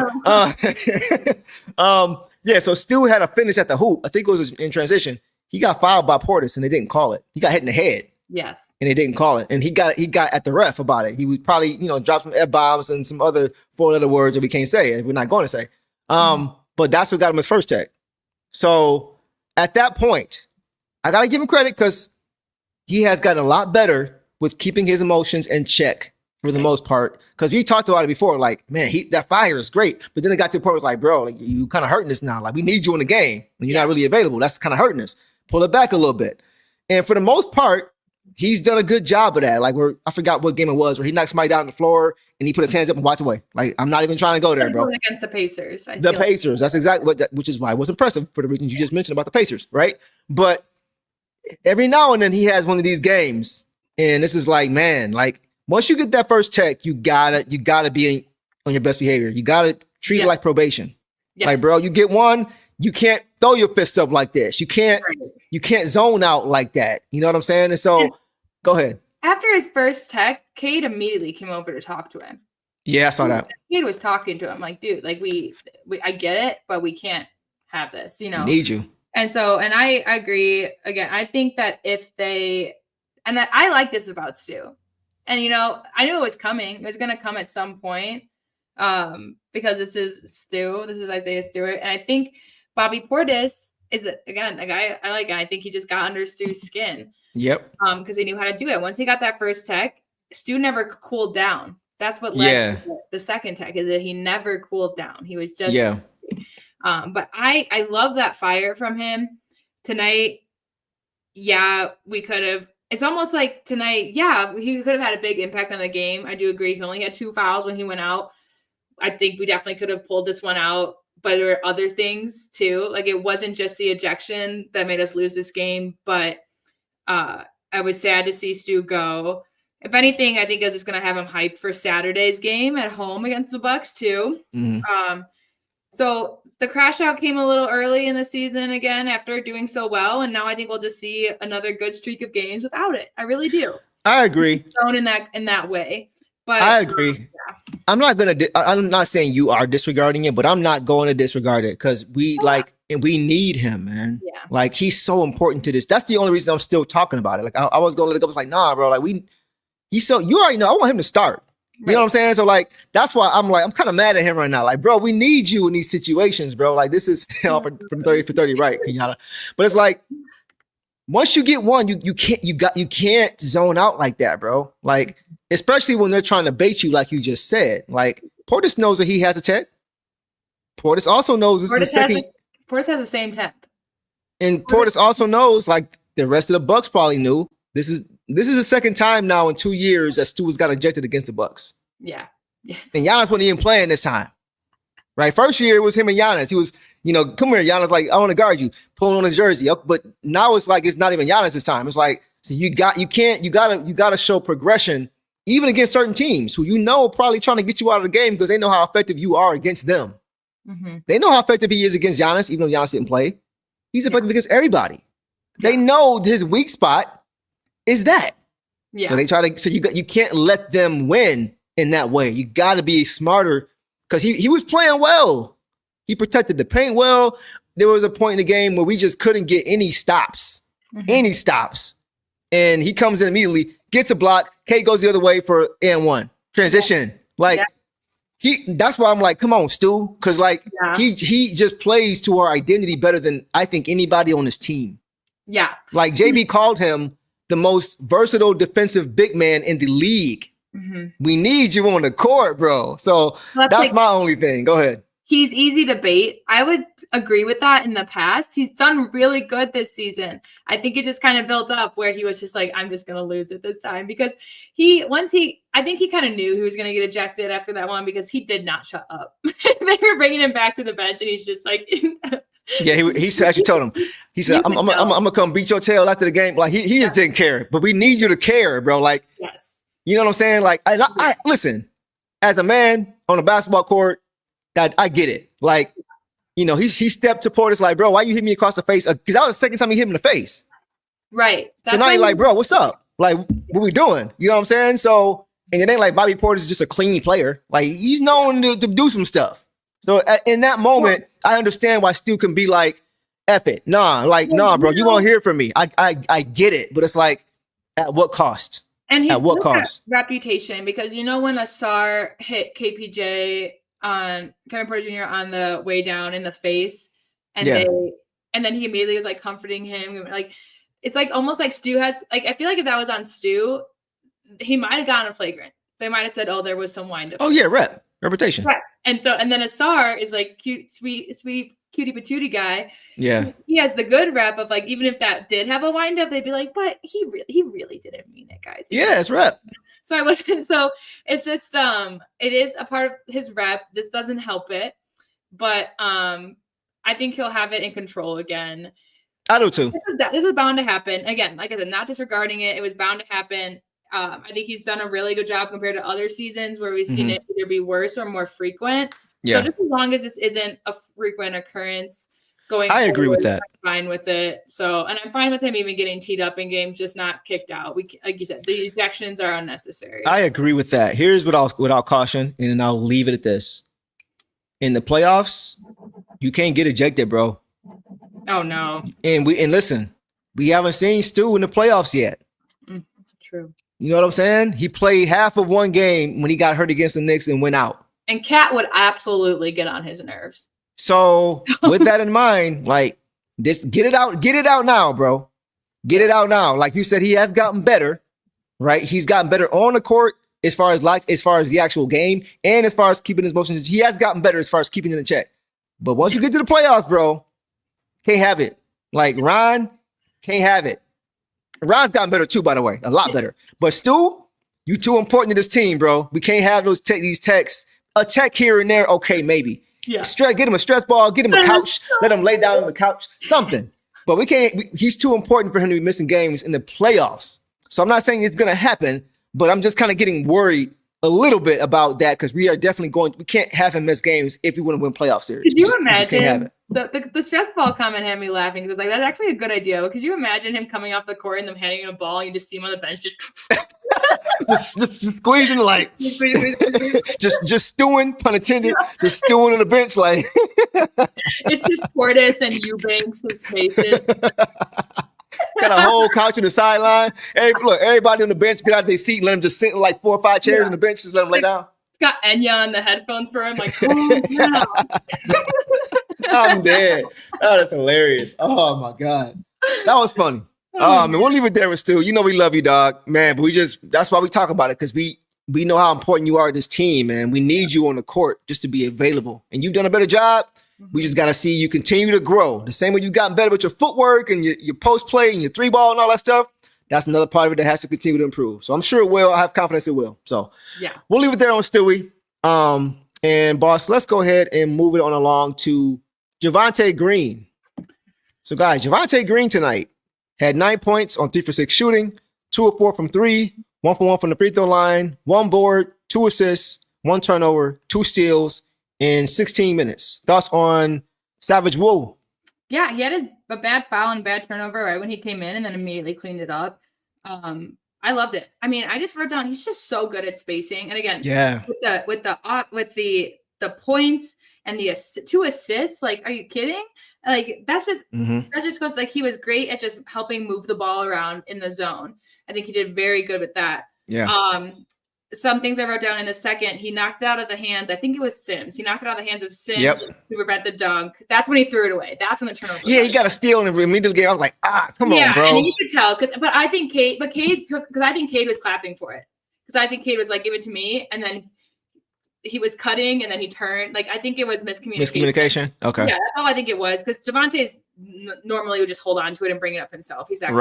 so Stu had a finish at the hoop. I think it was in transition. He got fouled by Portis and they didn't call it. He got hit in the head.
Yes.
And they didn't call it. And he got at the ref about it. He would probably, drop some F-bombs and some other 4 letter words that we can't say. We're not going to say. But that's what got him his first tech. So at that point, I got to give him credit because he has gotten a lot better with keeping his emotions in check for the most part. Because we talked about it before, like, man, that fire is great. But then it got to the point where like, bro, like you kind of hurting us now. Like we need you in the game and you're not really available. That's kind of hurting us. Pull it back a little bit. And for the most part, he's done a good job of that. Like I forgot what game it was where he knocked somebody down on the floor and he put his hands up and walked away. Like I'm not even trying to go there, bro.
Against the Pacers.
Pacers. That's exactly which is why it was impressive for the reasons you just mentioned about the Pacers, right? But every now and then he has one of these games, and this is like, man, like once you get that first tech, you gotta be on your best behavior. You gotta treat it like probation. Yes. Like, bro, you get one, you can't throw your fists up like this. You can't zone out like that. You know what I'm saying? And so, go ahead.
After his first tech, Cade immediately came over to talk to him.
Yeah, I saw that.
Cade was talking to him like, dude, like I get it, but we can't have this.
Need you.
And so, and I agree. Again, I think that that I like this about Stu. And, I knew it was coming. It was going to come at some point because this is Stu. This is Isaiah Stewart. And I think Bobby Portis is, again, a guy I like. And I think he just got under Stu's skin.
Yep.
Because he knew how to do it. Once he got that first tech, Stu never cooled down. That's what led to the second tech, is that he never cooled down. He was just but I love that fire from him tonight. Yeah, we could have. It's almost like tonight. Yeah, he could have had a big impact on the game. I do agree. He only had 2 fouls when he went out. I think we definitely could have pulled this one out, but there were other things too. Like it wasn't just the ejection that made us lose this game, but I was sad to see Stu go. If anything, I think I was just going to have him hyped for Saturday's game at home against the Bucks too. Mm-hmm. So the crash out came a little early in the season again after doing so well. And now I think we'll just see another good streak of games without it. I really do.
I agree.
Shown in that way. But
I agree. I'm not saying you are disregarding it, but I'm not going to disregard it because we need him, man. Yeah. Like he's so important to this. That's the only reason I'm still talking about it. Like I was going to let it go. I was like, nah, bro. Like you already know. I want him to start. You know what I'm saying? So like, that's why I'm kind of mad at him right now. Like, bro, we need you in these situations, bro. Like this is from 30 for 30, right? But it's like, once you get one, you can't zone out like that, bro. Like, especially when they're trying to bait you, like you just said. Like, Portis knows that he has a tech. Portis also knows this is the second.
Portis has the same tech.
And Portis also knows, like the rest of the Bucks probably knew, this is the second time now in 2 years that Stewart's got ejected against the Bucks.
Yeah. Yeah.
And Giannis wasn't even playing this time. Right? First year, it was him and Giannis. He was, come here, Giannis, like, I want to guard you, pulling on his jersey. But now it's like, it's not even Giannis this time. It's like, so you gotta show progression, even against certain teams who probably trying to get you out of the game because they know how effective you are against them.
Mm-hmm.
They know how effective he is against Giannis, even though Giannis didn't play. He's effective against everybody. They know his weak spot is that.
Yeah.
So they try to. So you can't let them win in that way. You got to be smarter because he was playing well. He protected the paint well. There was a point in the game where we just couldn't get any stops, and he comes in immediately, gets a block. Cade goes the other way for N1 transition. That's why I'm like, come on, Stu, because he just plays to our identity better than I think anybody on this team. Yeah, like JB called him the most versatile defensive big man in the league. Mm-hmm. We need you on the court, bro. So that's my only thing. Go ahead.
He's easy to bait. I would agree with that in the past. He's done really good this season. I think it just kind of built up where he was just like, I'm just going to lose it this time because I think he kind of knew he was going to get ejected after that one because he did not shut up. They were bringing him back to the bench and he's just like,
yeah, he actually told him, he said, I'm going to come beat your tail after the game. Like he just didn't care, but we need you to care, bro. Like, yes. You know what I'm saying? Like, I listen, as a man on a basketball court, I get it. Like, he stepped to Portis like, bro, why you hit me across the face? Because that was the second time he hit him in the face.
Right.
So now you're like, bro, what's up? Like, what we doing? You know what I'm saying? So, and it ain't like Bobby Portis is just a clean player. Like, he's known to do some stuff. So in that moment, I understand why Stu can be like, F it. Nah, bro, you won't hear from me. I get it. But it's like, at what cost?
And he's
at what cost?
Reputation, because when Ausar hit KPJ on Kevin Porter Jr. on the way down in the face, and then he immediately was like comforting him, like it's like almost like Stu has like I feel like if that was on Stu, he might have gotten a flagrant. They might have said, "Oh, there was some wind up."
Oh yeah, reputation.
Right, and then Ausar is like cute, sweet cutie patootie guy.
Yeah,
he has the good rep of like even if that did have a wind up, they'd be like, "But he really didn't mean it, guys."
Yeah, it's rep.
So I wasn't. So it's just it is a part of his rep. This doesn't help it, but I think he'll have it in control again.
I do too.
This was bound to happen again. Like I said, not disregarding it. It was bound to happen. I think he's done a really good job compared to other seasons where we've seen it either be worse or more frequent. Yeah. So just as long as this isn't a frequent occurrence going
I agree with that.
I'm fine with it. So, and I'm fine with him even getting teed up in games, just not kicked out. Like you said, the ejections are unnecessary.
I agree with that. Here's what I'll caution, and then I'll leave it at this. In the playoffs, you can't get ejected, bro.
Oh no.
And listen, we haven't seen Stu in the playoffs yet.
True.
You know what I'm saying? He played half of one game when he got hurt against the Knicks and went out.
And Cat would absolutely get on his nerves.
So with that in mind, like this, get it out now, bro. Get it out now. Like you said, he has gotten better, right? He's gotten better on the court as far as the actual game and as far as keeping his motions. He has gotten better as far as keeping it in check. But once you get to the playoffs, bro, can't have it. Like Ron can't have it. Ron's gotten better too, by the way, a lot better. But Stu, you too important to this team, bro. We can't have these techs. A tech here and there, okay, maybe. Yeah. Get him a stress ball, get him a couch, let him lay down on the couch, something. But we can't. He's too important for him to be missing games in the playoffs. So I'm not saying it's gonna happen, but I'm just kind of getting worried a little bit about that because we are definitely we can't have him miss games if we want to win playoff series.
Could you imagine the stress ball comment had me laughing because it's like that's actually a good idea. Could you imagine him coming off the court and them handing him a ball and you just see him on the bench
just squeezing like just stewing, pun intended, just stewing on the bench like
it's just Portis and Eubanks' faces.
Got a whole couch on the sideline. Everybody on the bench get out of their seat and let them just sit in like 4 or 5 chairs on the bench, just let them lay down.
It's got Enya on the headphones for him, like, oh yeah.
I'm dead. That is hilarious. Oh my God. That was funny. Man, we'll leave it there with Stu. You know we love you, dog. Man, but that's why we talk about it, because we know how important you are to this team, man. We need you on the court just to be available. And you've done a better job. We just got to see you continue to grow. The same way you've gotten better with your footwork and your post play and your 3-ball and all that stuff. That's another part of it that has to continue to improve. So I'm sure it will. I have confidence it will. So yeah, we'll leave it there on Stewie. And boss, let's go ahead and move it on along to Javonte Green. So guys, Javonte Green tonight had 9 points on 3 for 6 shooting, 2 of 4 from 3, 1 for 1 from the free throw line, 1 board, 2 assists, 1 turnover, 2 steals in 16 minutes. Thoughts on Savage Wu?
Yeah, he had a bad foul and bad turnover right when he came in and then immediately cleaned it up. I loved it. I mean, I just wrote down he's just so good at spacing. And again, with the points and the 2 assists, like, are you kidding? Like, that just goes, like, he was great at just helping move the ball around in the zone. I think he did very good with that.
Yeah.
Some things I wrote down in a second. He knocked it out of the hands. I think it was Sims. He knocked it out of the hands of Sims to prevent the dunk. That's when he threw it away. That's when the turnover.
Yeah, he got a steal and immediately gave. I was like, come on, bro.
And you could tell but I think Cade was clapping for it because I think Cade was like, give it to me, and then he was cutting and then he turned. Like, I think it was miscommunication.
Okay.
Yeah, that's all I think it was because Javonte's normally would just hold on to it and bring it up himself. He's that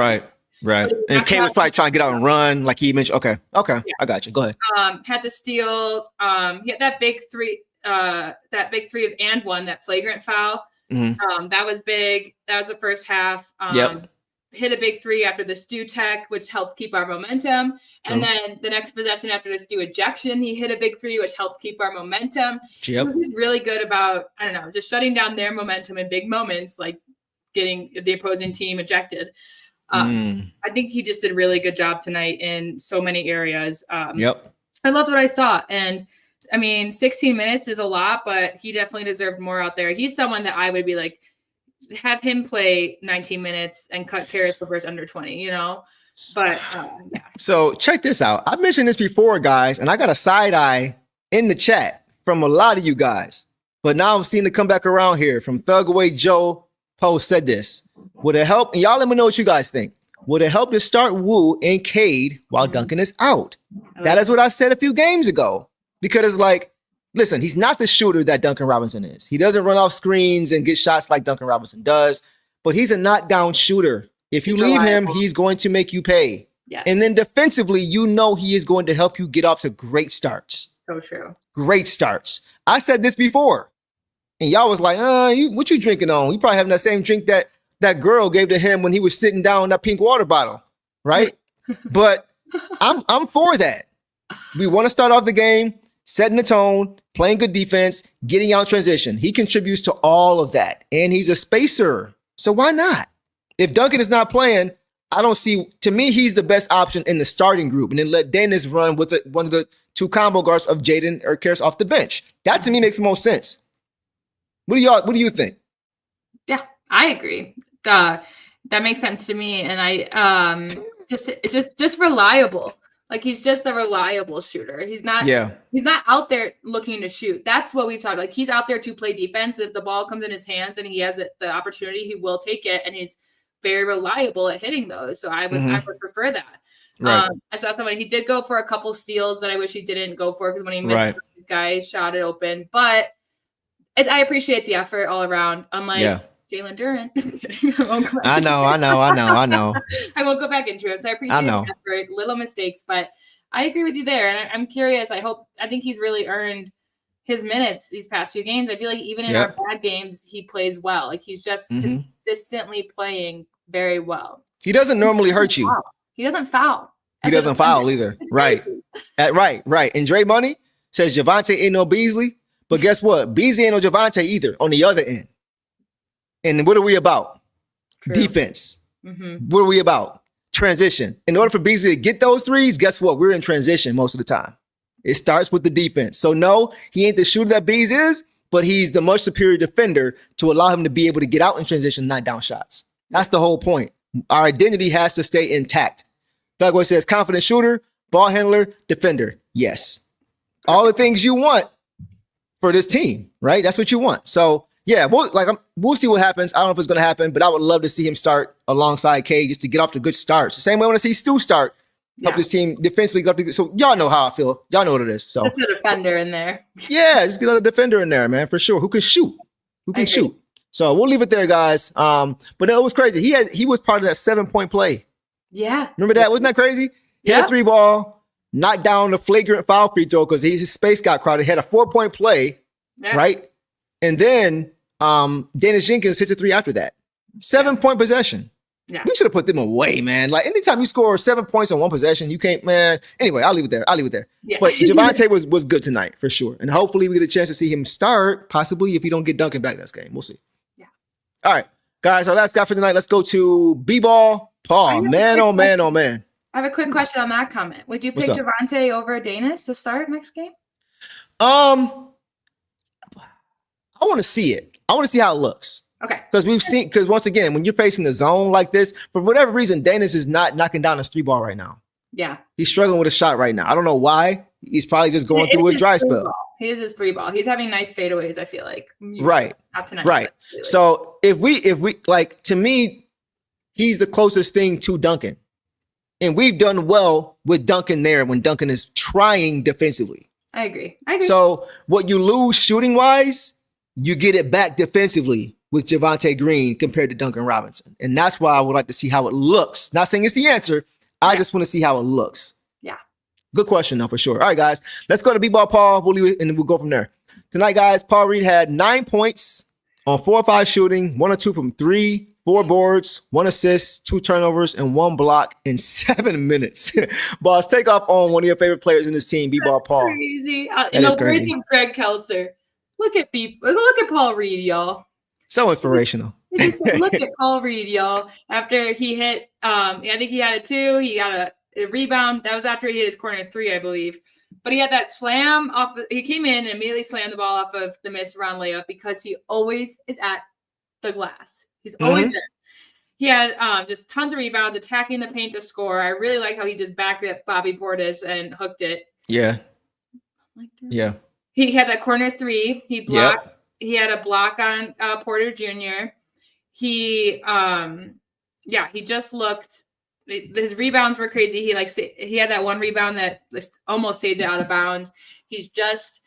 Right. And Cade was probably trying to get out and run, like he mentioned. Okay. Yeah. I got you. Go ahead.
Had the steals. He had that big three of and one, that flagrant foul. That was big. That was the first half. Hit a big 3 after the Stew tech, which helped keep our momentum. True. And then the next possession after the Stew ejection, he hit a big 3, which helped keep our momentum.
Yep.
So he's really good about, I don't know, just shutting down their momentum in big moments, like getting the opposing team ejected. I think he just did a really good job tonight in so many areas. I loved what I saw. And I mean, 16 minutes is a lot, but he definitely deserved more out there. He's someone that I would be like, have him play 19 minutes and cut Caris LeVert under 20, you know? But yeah. So
check this out. I mentioned this before, guys, and I got a side eye in the chat from a lot of you guys. But now I'm seeing it come back around here from Thugaway Joe. Post said this. Would it help? And y'all let me know what you guys think. Would it help to start Wu and Cade while Duncan is out? That is what I said a few games ago. Because it's like, listen, he's not the shooter that Duncan Robinson is. He doesn't run off screens and get shots like Duncan Robinson does. But he's a knockdown shooter. If you leave him, he's going to make you pay.
Yes.
And then defensively, you know he is going to help you get off to great starts.
So true.
Great starts. I said this before. And y'all was like, what you drinking on? You probably having that same drink that girl gave to him when he was sitting down in that pink water bottle, right? But I'm for that. We want to start off the game, setting the tone, playing good defense, getting out transition. He contributes to all of that. And he's a spacer. So why not? If Duncan is not playing, I don't see, to me, he's the best option in the starting group. And then let Daniss run with one of the 2 combo guards of Jaden or Caris off the bench. That to me makes the most sense. What do you think? Yeah,
I agree. That makes sense to me. And it's just reliable. Like, he's just a reliable shooter. He's not out there looking to shoot. That's what we've talked about. Like, he's out there to play defense. If the ball comes in his hands and he has the opportunity, he will take it. And he's very reliable at hitting those. So I would prefer that.
Right.
I saw somebody, he did go for a couple steals that I wish he didn't go for because when he missed these guys, shot it open. But I appreciate the effort all around. Unlike Jalen Duren.
I know.
I won't go back into it. So I appreciate the effort, little mistakes, but I agree with you there. And I'm curious. I think he's really earned his minutes these past 2 games. I feel like even in our bad games, he plays well. Like, he's just consistently playing very well.
He doesn't normally hurt you.
He doesn't foul.
He doesn't foul either. Right. Right. And Dre Money says Javonte ain't no Beasley. But guess what? Beasley ain't no Javonte either on the other end. And what are we about? True. Defense. What are we about? Transition. In order for Beasley to get those threes, guess what? We're in transition most of the time. It starts with the defense. So no, he ain't the shooter that Beasley is, but he's the much superior defender to allow him to be able to get out in transition, knock down shots. That's the whole point. Our identity has to stay intact. Thugway says confident shooter, ball handler, defender. Yes. All the things you want for this team, right? That's what you want. So yeah, we'll see what happens. I don't know if it's going to happen, but I would love to see him start alongside Cade just to get off to good starts. The same way I want to see Stu start, help this team defensively get up to good. So y'all know how I feel. Y'all know what it is. So
just a defender in there.
Yeah, just get another defender in there, man, for sure. Who can shoot? So we'll leave it there, guys. But it was crazy. He was part of that 7-point play.
Yeah.
Remember that? Wasn't that crazy? He had a 3 ball. knocked down the flagrant foul free throw because his space got crowded. Had a 4-point play, right? And then Daniss Jenkins hits a 3 after that. 7-point possession.
Yeah.
We should have put them away, man. Like anytime you score 7 points on one possession, you can't, man. Anyway, I'll leave it there. Yeah. But Javonte was good tonight for sure. And hopefully we get a chance to see him start, possibly if we don't get Duncan back next game. We'll see.
Yeah.
All right, guys, our last guy for tonight. Let's go to B-Ball Paul. Man, oh man, oh man.
I have a quick question on that comment. Would you pick Javonte over Daniss to start next game?
I want to see it. I want to see how it looks.
Okay.
Because once again, when you're facing a zone like this, for whatever reason, Daniss is not knocking down his 3-ball right now.
Yeah.
He's struggling with a shot right now. I don't know why. He's probably just going through a dry spell.
He is his 3-ball. He's having nice fadeaways, I feel like.
Right.
Not tonight.
Right. Really. So if we like, to me, he's the closest thing to Duncan. And we've done well with Duncan there when Duncan is trying defensively.
I agree.
So what you lose shooting wise, you get it back defensively with Javonte Green compared to Duncan Robinson. And that's why I would like to see how it looks. Not saying it's the answer. I just want to see how it looks.
Yeah.
Good question, though, for sure. All right, guys. Let's go to B-Ball Paul. We'll leave it, and we'll go from there. Tonight, guys, Paul Reed had 9 points on 4 or 5 shooting, 1 or 2 from 3, 4 boards, 1 assist, 2 turnovers, and 1 block in 7 minutes. Boss, take off on one of your favorite players in this team, B-Ball Paul.
Crazy. In the words of Greg Kelser, look at Paul Reed, y'all.
So inspirational.
Look at Paul Reed, y'all. After he hit, I think he had a 2. He got a rebound. That was after he hit his corner 3, I believe. But he had that slam off. He came in and immediately slammed the ball off of the missed round layup because he always is at the glass. He's always there. He had just tons of rebounds, attacking the paint to score. I really like how he just backed up Bobby Portis and hooked it.
Yeah. Yeah.
He had that corner 3. He blocked. Yep. He had a block on Porter Jr. He just looked. His rebounds were crazy. He had that one rebound that almost saved it out of bounds. He's just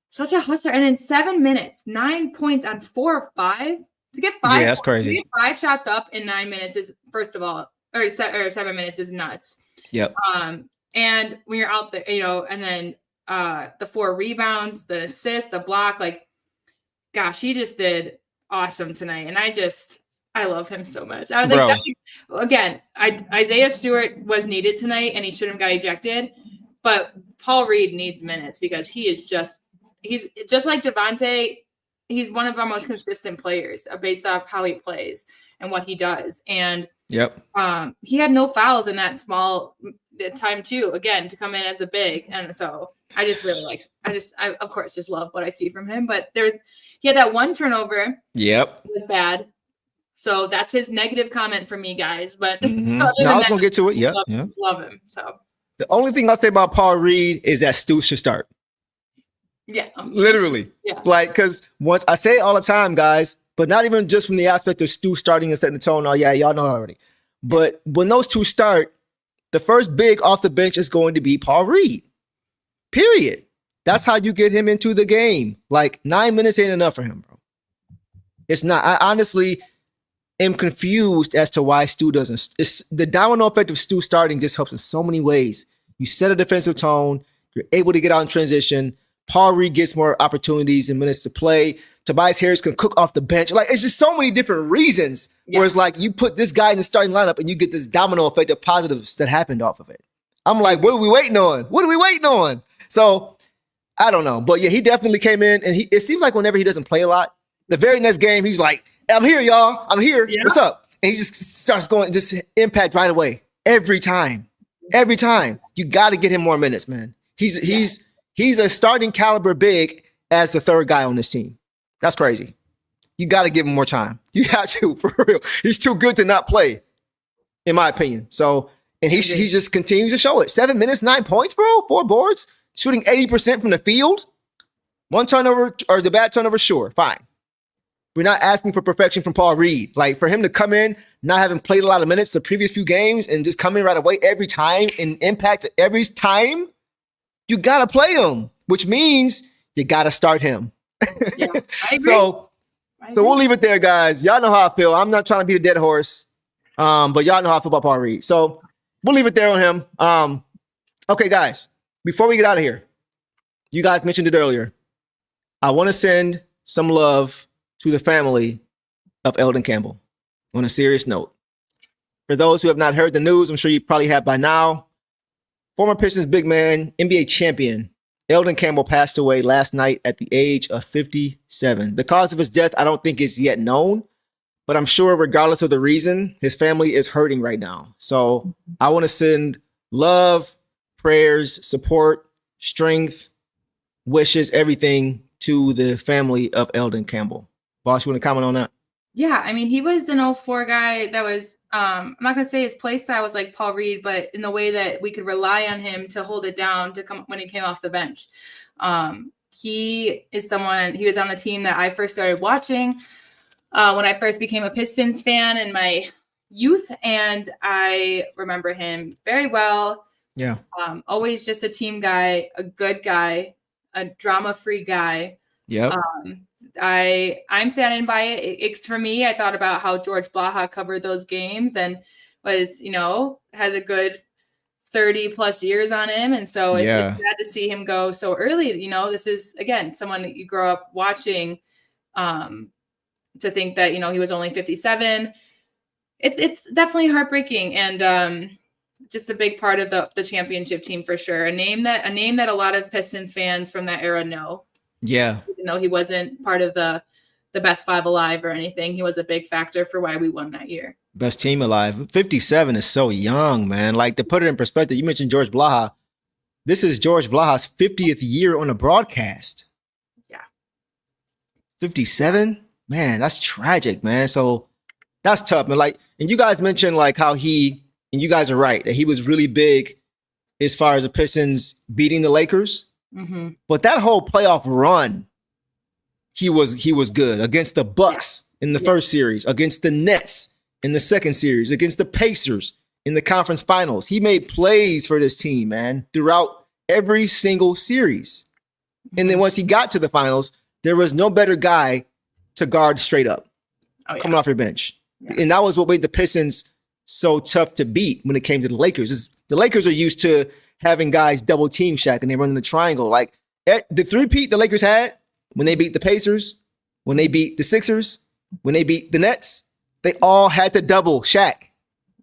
such a hustler. And in 7 minutes, 9 points on 4 or 5 to get 5.
Yeah, that's crazy.
To get 5 shots up in 9 minutes is, first of all, or 7 minutes is nuts.
Yep.
And when you're out there, and then the 4 rebounds, the assist, the block, gosh, he just did awesome tonight. And I love him so much. I was Isaiah Stewart was needed tonight and he shouldn't have got ejected, but Paul Reed needs minutes because he's just like Javonte. He's one of our most consistent players based off how he plays and what he does. And he had no fouls in that small time too, again, to come in as a big. And so I just really I of course just love what I see from him, but he had that one turnover. Yep. It was bad. So that's his negative comment for me, guys. But
I was going to get to it.
Love him. So
the only thing I'll say about Paul Reed is that Stu should start.
Yeah.
Literally. Yeah. Because once I say it all the time, guys, but not even just from the aspect of Stu starting and setting the tone. Oh, yeah, y'all know already. But when those two start, the first big off the bench is going to be Paul Reed. Period. That's how you get him into the game. 9 minutes ain't enough for him, bro. It's not. I honestly am confused as to why Stu doesn't. It's the domino effect of Stu starting just helps in so many ways. You set a defensive tone. You're able to get out in transition. Paul Reed gets more opportunities and minutes to play. Tobias Harris can cook off the bench. It's just so many different reasons. Yeah. Where it's you put this guy in the starting lineup and you get this domino effect of positives that happened off of it. I'm like, what are we waiting on? So I don't know. But yeah, he definitely came in and it seems like whenever he doesn't play a lot, the very next game, he's like, I'm here, y'all. I'm here. Yeah. What's up? And he just starts going, just impact right away. Every time. You got to get him more minutes, man. He's a starting caliber big as the third guy on this team. That's crazy. You got to give him more time. You have to, for real. He's too good to not play, in my opinion. So, and he just continues to show it. 7 minutes, 9 points, bro. 4 boards. Shooting 80% from the field. 1 turnover, or the bad turnover, sure, fine. We're not asking for perfection from Paul Reed. For him to come in, not having played a lot of minutes the previous few games, and just come in right away every time and impact every time, you got to play him, which means you got to start him.
Yeah, I agree.
So we'll leave it there, guys. Y'all know how I feel. I'm not trying to beat a dead horse, but y'all know how I feel about Paul Reed. So we'll leave it there on him. Okay, guys, before we get out of here, you guys mentioned it earlier. I want to send some love to the family of Elden Campbell on a serious note. For those who have not heard the news, I'm sure you probably have by now. Former Pistons big man, NBA champion, Elden Campbell passed away last night at the age of 57. The cause of his death, I don't think is yet known, but I'm sure regardless of the reason, his family is hurting right now. So I want to send love, prayers, support, strength, wishes, everything to the family of Elden Campbell. Boss, you want to comment on that?
Yeah, I mean, he was an 04 guy that was, I'm not going to say his play style was like Paul Reed, but in the way that we could rely on him to hold it down to come when he came off the bench. He is someone, he was on the team that I first started watching when I first became a Pistons fan in my youth, and I remember him very well.
Yeah.
Always just a team guy, a good guy, a drama-free guy.
Yep.
I'm saddened by it. For me, I thought about how George Blaha covered those games and was, has a good 30 plus years on him. And so it's sad to see him go so early. This is, again, someone that you grow up watching, to think that, he was only 57. It's definitely heartbreaking. And, just a big part of the championship team for sure. A name that a lot of Pistons fans from that era know.
Yeah.
Even though he wasn't part of the best five alive or anything, he was a big factor for why we won that year.
Best team alive. 57 is so young, man. Like, to put it in perspective, you mentioned George Blaha. This is George Blaha's 50th year on a broadcast.
Yeah.
57? Man, that's tragic, man. So that's tough, man. Like, and you guys mentioned like how and you guys are right, that he was really big as far as the Pistons beating the Lakers.
Mm-hmm.
But that whole playoff run, he was good against the Bucks in the first series, against the Nets in the second series, against the Pacers in the conference finals. He made plays for this team, man, throughout every single series. Mm-hmm. And then once he got to the finals, there was no better guy to guard straight up coming off your bench. Yeah. And that was what made the Pistons so tough to beat when it came to the Lakers. The Lakers are used to having guys double team Shaq and they run in the triangle. Like the three-peat the Lakers had when they beat the Pacers, when they beat the Sixers, when they beat the Nets, they all had to double Shaq.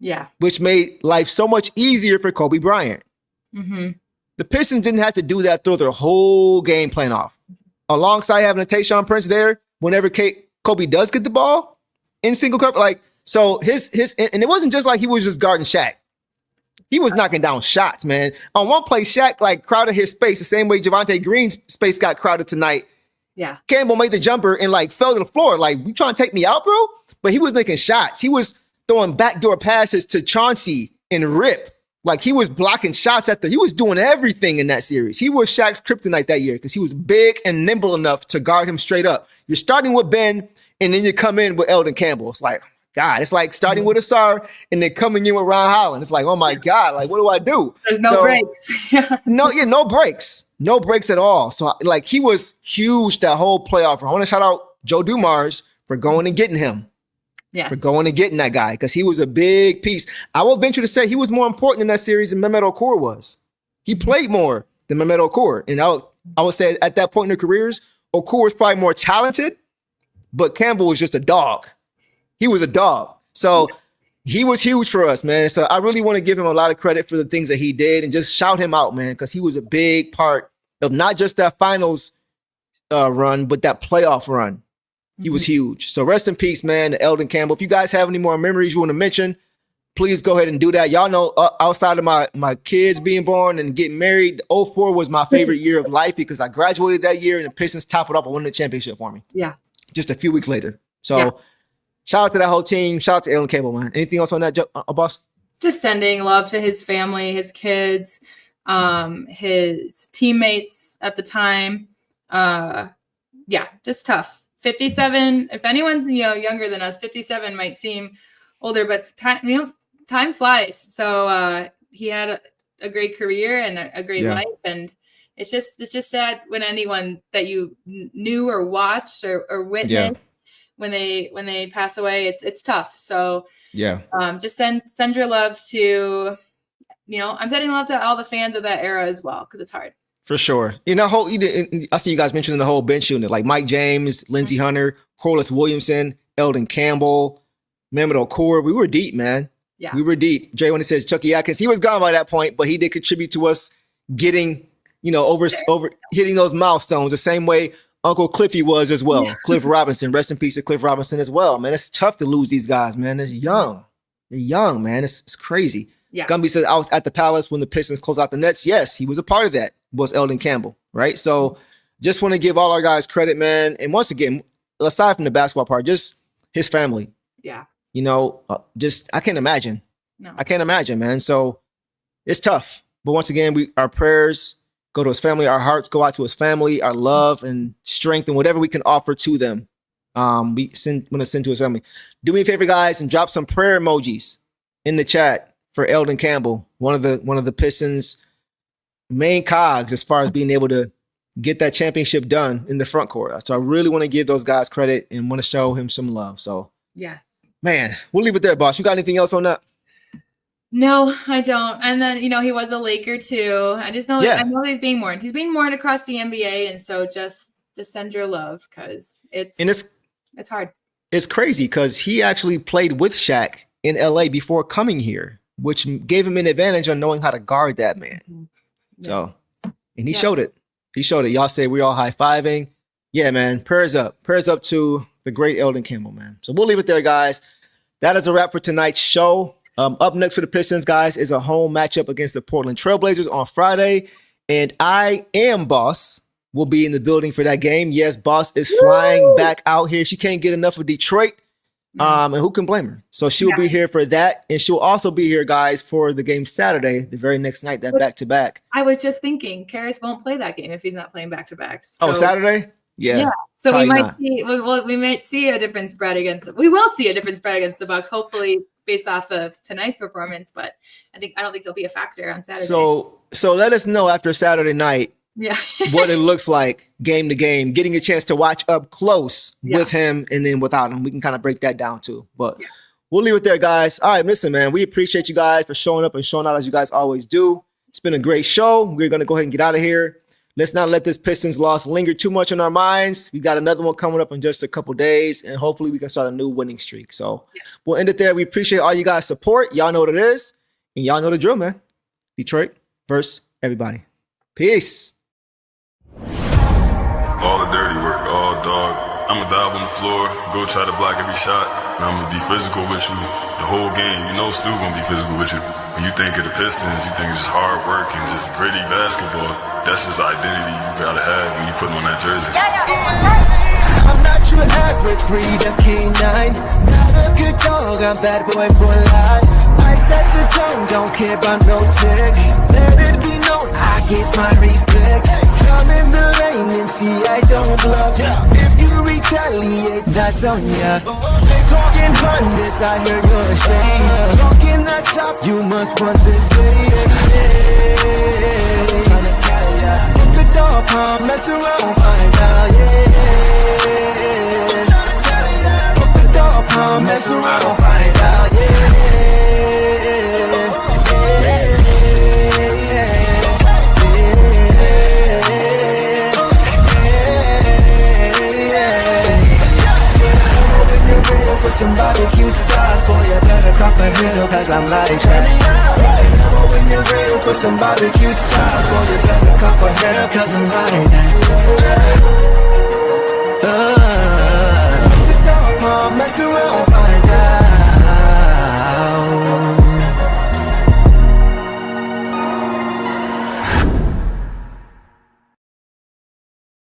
Yeah. Which
made life so much easier for Kobe Bryant.
Mm-hmm.
The Pistons didn't have to do that through their whole game plan off. Alongside having a Tayshaun Prince there, whenever Kobe does get the ball in single cover, so his and it wasn't just like he was just guarding Shaq. He was knocking down shots, man. On one play, Shaq crowded his space the same way Javonte Green's space got crowded tonight.
Yeah.
Campbell made the jumper and fell to the floor. You trying to take me out, bro? But he was making shots. He was throwing backdoor passes to Chauncey and Rip. He was blocking shots he was doing everything in that series. He was Shaq's kryptonite that year because he was big and nimble enough to guard him straight up. You're starting with Ben and then you come in with Elden Campbell. It's God, it's like starting with Ausar and then coming in with Ron Holland. It's oh my God, what do I do?
There's no breaks.
No breaks. No breaks at all. So he was huge that whole playoff. I want to shout out Joe Dumars for going and getting him.
Yeah.
For going and getting that guy because he was a big piece. I will venture to say he was more important in that series than Mehmet Okur was. He played more than Mehmet Okur. And I would say at that point in their careers, Okur was probably more talented, but Campbell was just a dog. He was a dog. So he was huge for us, man. So I really want to give him a lot of credit for the things that he did and just shout him out, man, because he was a big part of not just that finals run, but that playoff run. He was huge. So rest in peace, man, to Elden Campbell. If you guys have any more memories you want to mention, please go ahead and do that. Y'all know outside of my kids being born and getting married, 04 was my favorite year of life because I graduated that year and the Pistons top it up and won the championship for me.
Yeah.
Just a few weeks later. So shout out to that whole team. Shout out to Elden Campbell, man. Anything else on that, boss?
Just sending love to his family, his kids, his teammates at the time. Just tough. 57. If anyone's younger than us, 57 might seem older, but time flies. So he had a great career and a great life, and it's just sad when anyone that you knew or watched or witnessed when they pass away. It's tough. So just send your love to I'm sending love to all the fans of that era as well because it's hard.
For sure. I see you guys mentioning the whole bench unit, like Mike James, Lindsey Hunter, Corliss Williamson, Elden Campbell, Mehmet Okur. We were deep, man.
Yeah.
We were deep. Jay, when it says Chucky Atkins, he was gone by that point, but he did contribute to us getting, over hitting those milestones the same way Uncle Cliffy was as well. Yeah. Cliff Robinson, rest in peace to Cliff Robinson as well, man. It's tough to lose these guys, man. They're young. They're young, man. It's crazy.
Yeah.
Gumby said, I was at the Palace when the Pistons closed out the Nets. Yes, he was a part of that, was Elden Campbell, right? So just want to give all our guys credit, man. And once again, aside from the basketball part, just his family.
Yeah.
I can't imagine.
No.
I can't imagine, man. So it's tough. But once again, our prayers go to his family. Our hearts go out to his family. Our love and strength and whatever we can offer to them. We want to send to his family. Do me a favor, guys, and drop some prayer emojis in the chat for Elden Campbell, one of the Pistons' main cogs as far as being able to get that championship done in the front court. So I really want to give those guys credit and want to show him some love. So
yes,
man, we'll leave it there, boss. You got anything else on that?
No, I don't. And then he was a Laker too. I just know. Yeah. I know he's being mourned. He's being mourned across the NBA, and so just send your love because it's hard. It's
crazy because he actually played with Shaq in LA before coming here, which gave him an advantage on knowing how to guard that man. Yeah. So, and he showed it. He showed it. Y'all say we all high-fiving. Yeah, man. Prayers up. Prayers up to the great Elden Campbell, man. So we'll leave it there, guys. That is a wrap for tonight's show. Up next for the Pistons, guys, is a home matchup against the Portland Trailblazers on Friday. And I am Boss. Will be in the building for that game. Yes, Boss is flying back out here. She can't get enough of Detroit. And who can blame her? So she will be here for that. And she'll also be here, guys, for the game Saturday, the very next night, that back-to-back.
I was just thinking, Caris won't play that game if he's not playing back-to-backs. So,
Saturday? Yeah.
So we might see a different spread against the Bucks, hopefully based off of tonight's performance, but I don't think there'll be a factor on Saturday.
So let us know after Saturday night what it looks like game to game, getting a chance to watch up close with him and then without him. We can kind of break that down too. But we'll leave it there, guys. All right, listen, man, we appreciate you guys for showing up and showing out as you guys always do. It's been a great show. We're going to go ahead and get out of here. Let's not let this Pistons loss linger too much in our minds. We got another one coming up in just a couple days, and hopefully we can start a new winning streak. So we'll end it there. We appreciate all you guys' support. Y'all know what it is, and y'all know the drill, man. Detroit versus everybody. Peace.
All the dirty work, all dog. I'ma dive on the floor, go try to block every shot, and I'ma be physical with you the whole game. You know Stu gonna be physical with you. When you think of the Pistons, you think it's just hard work and just gritty basketball. That's just the identity you gotta have when you put on that jersey.
I'm not your average breed of canine. Not a good dog, I'm bad boy for life. I set the tone, don't care about no tick. Let it be known, I get my respect. Come in the lane and see I don't bluff. If you retaliate, that's on ya. They talking hundreds, I hear you're ashamed. Talking that chop, you must want this way. Look at dog palm, mess around, find out, Look at dog palm, mess around, find out, For some barbecue sauce, boy, you better crop a hill, cause I'm like that. When you're real for some barbecue sauce, boy, you better crop a hill, cause I'm like that.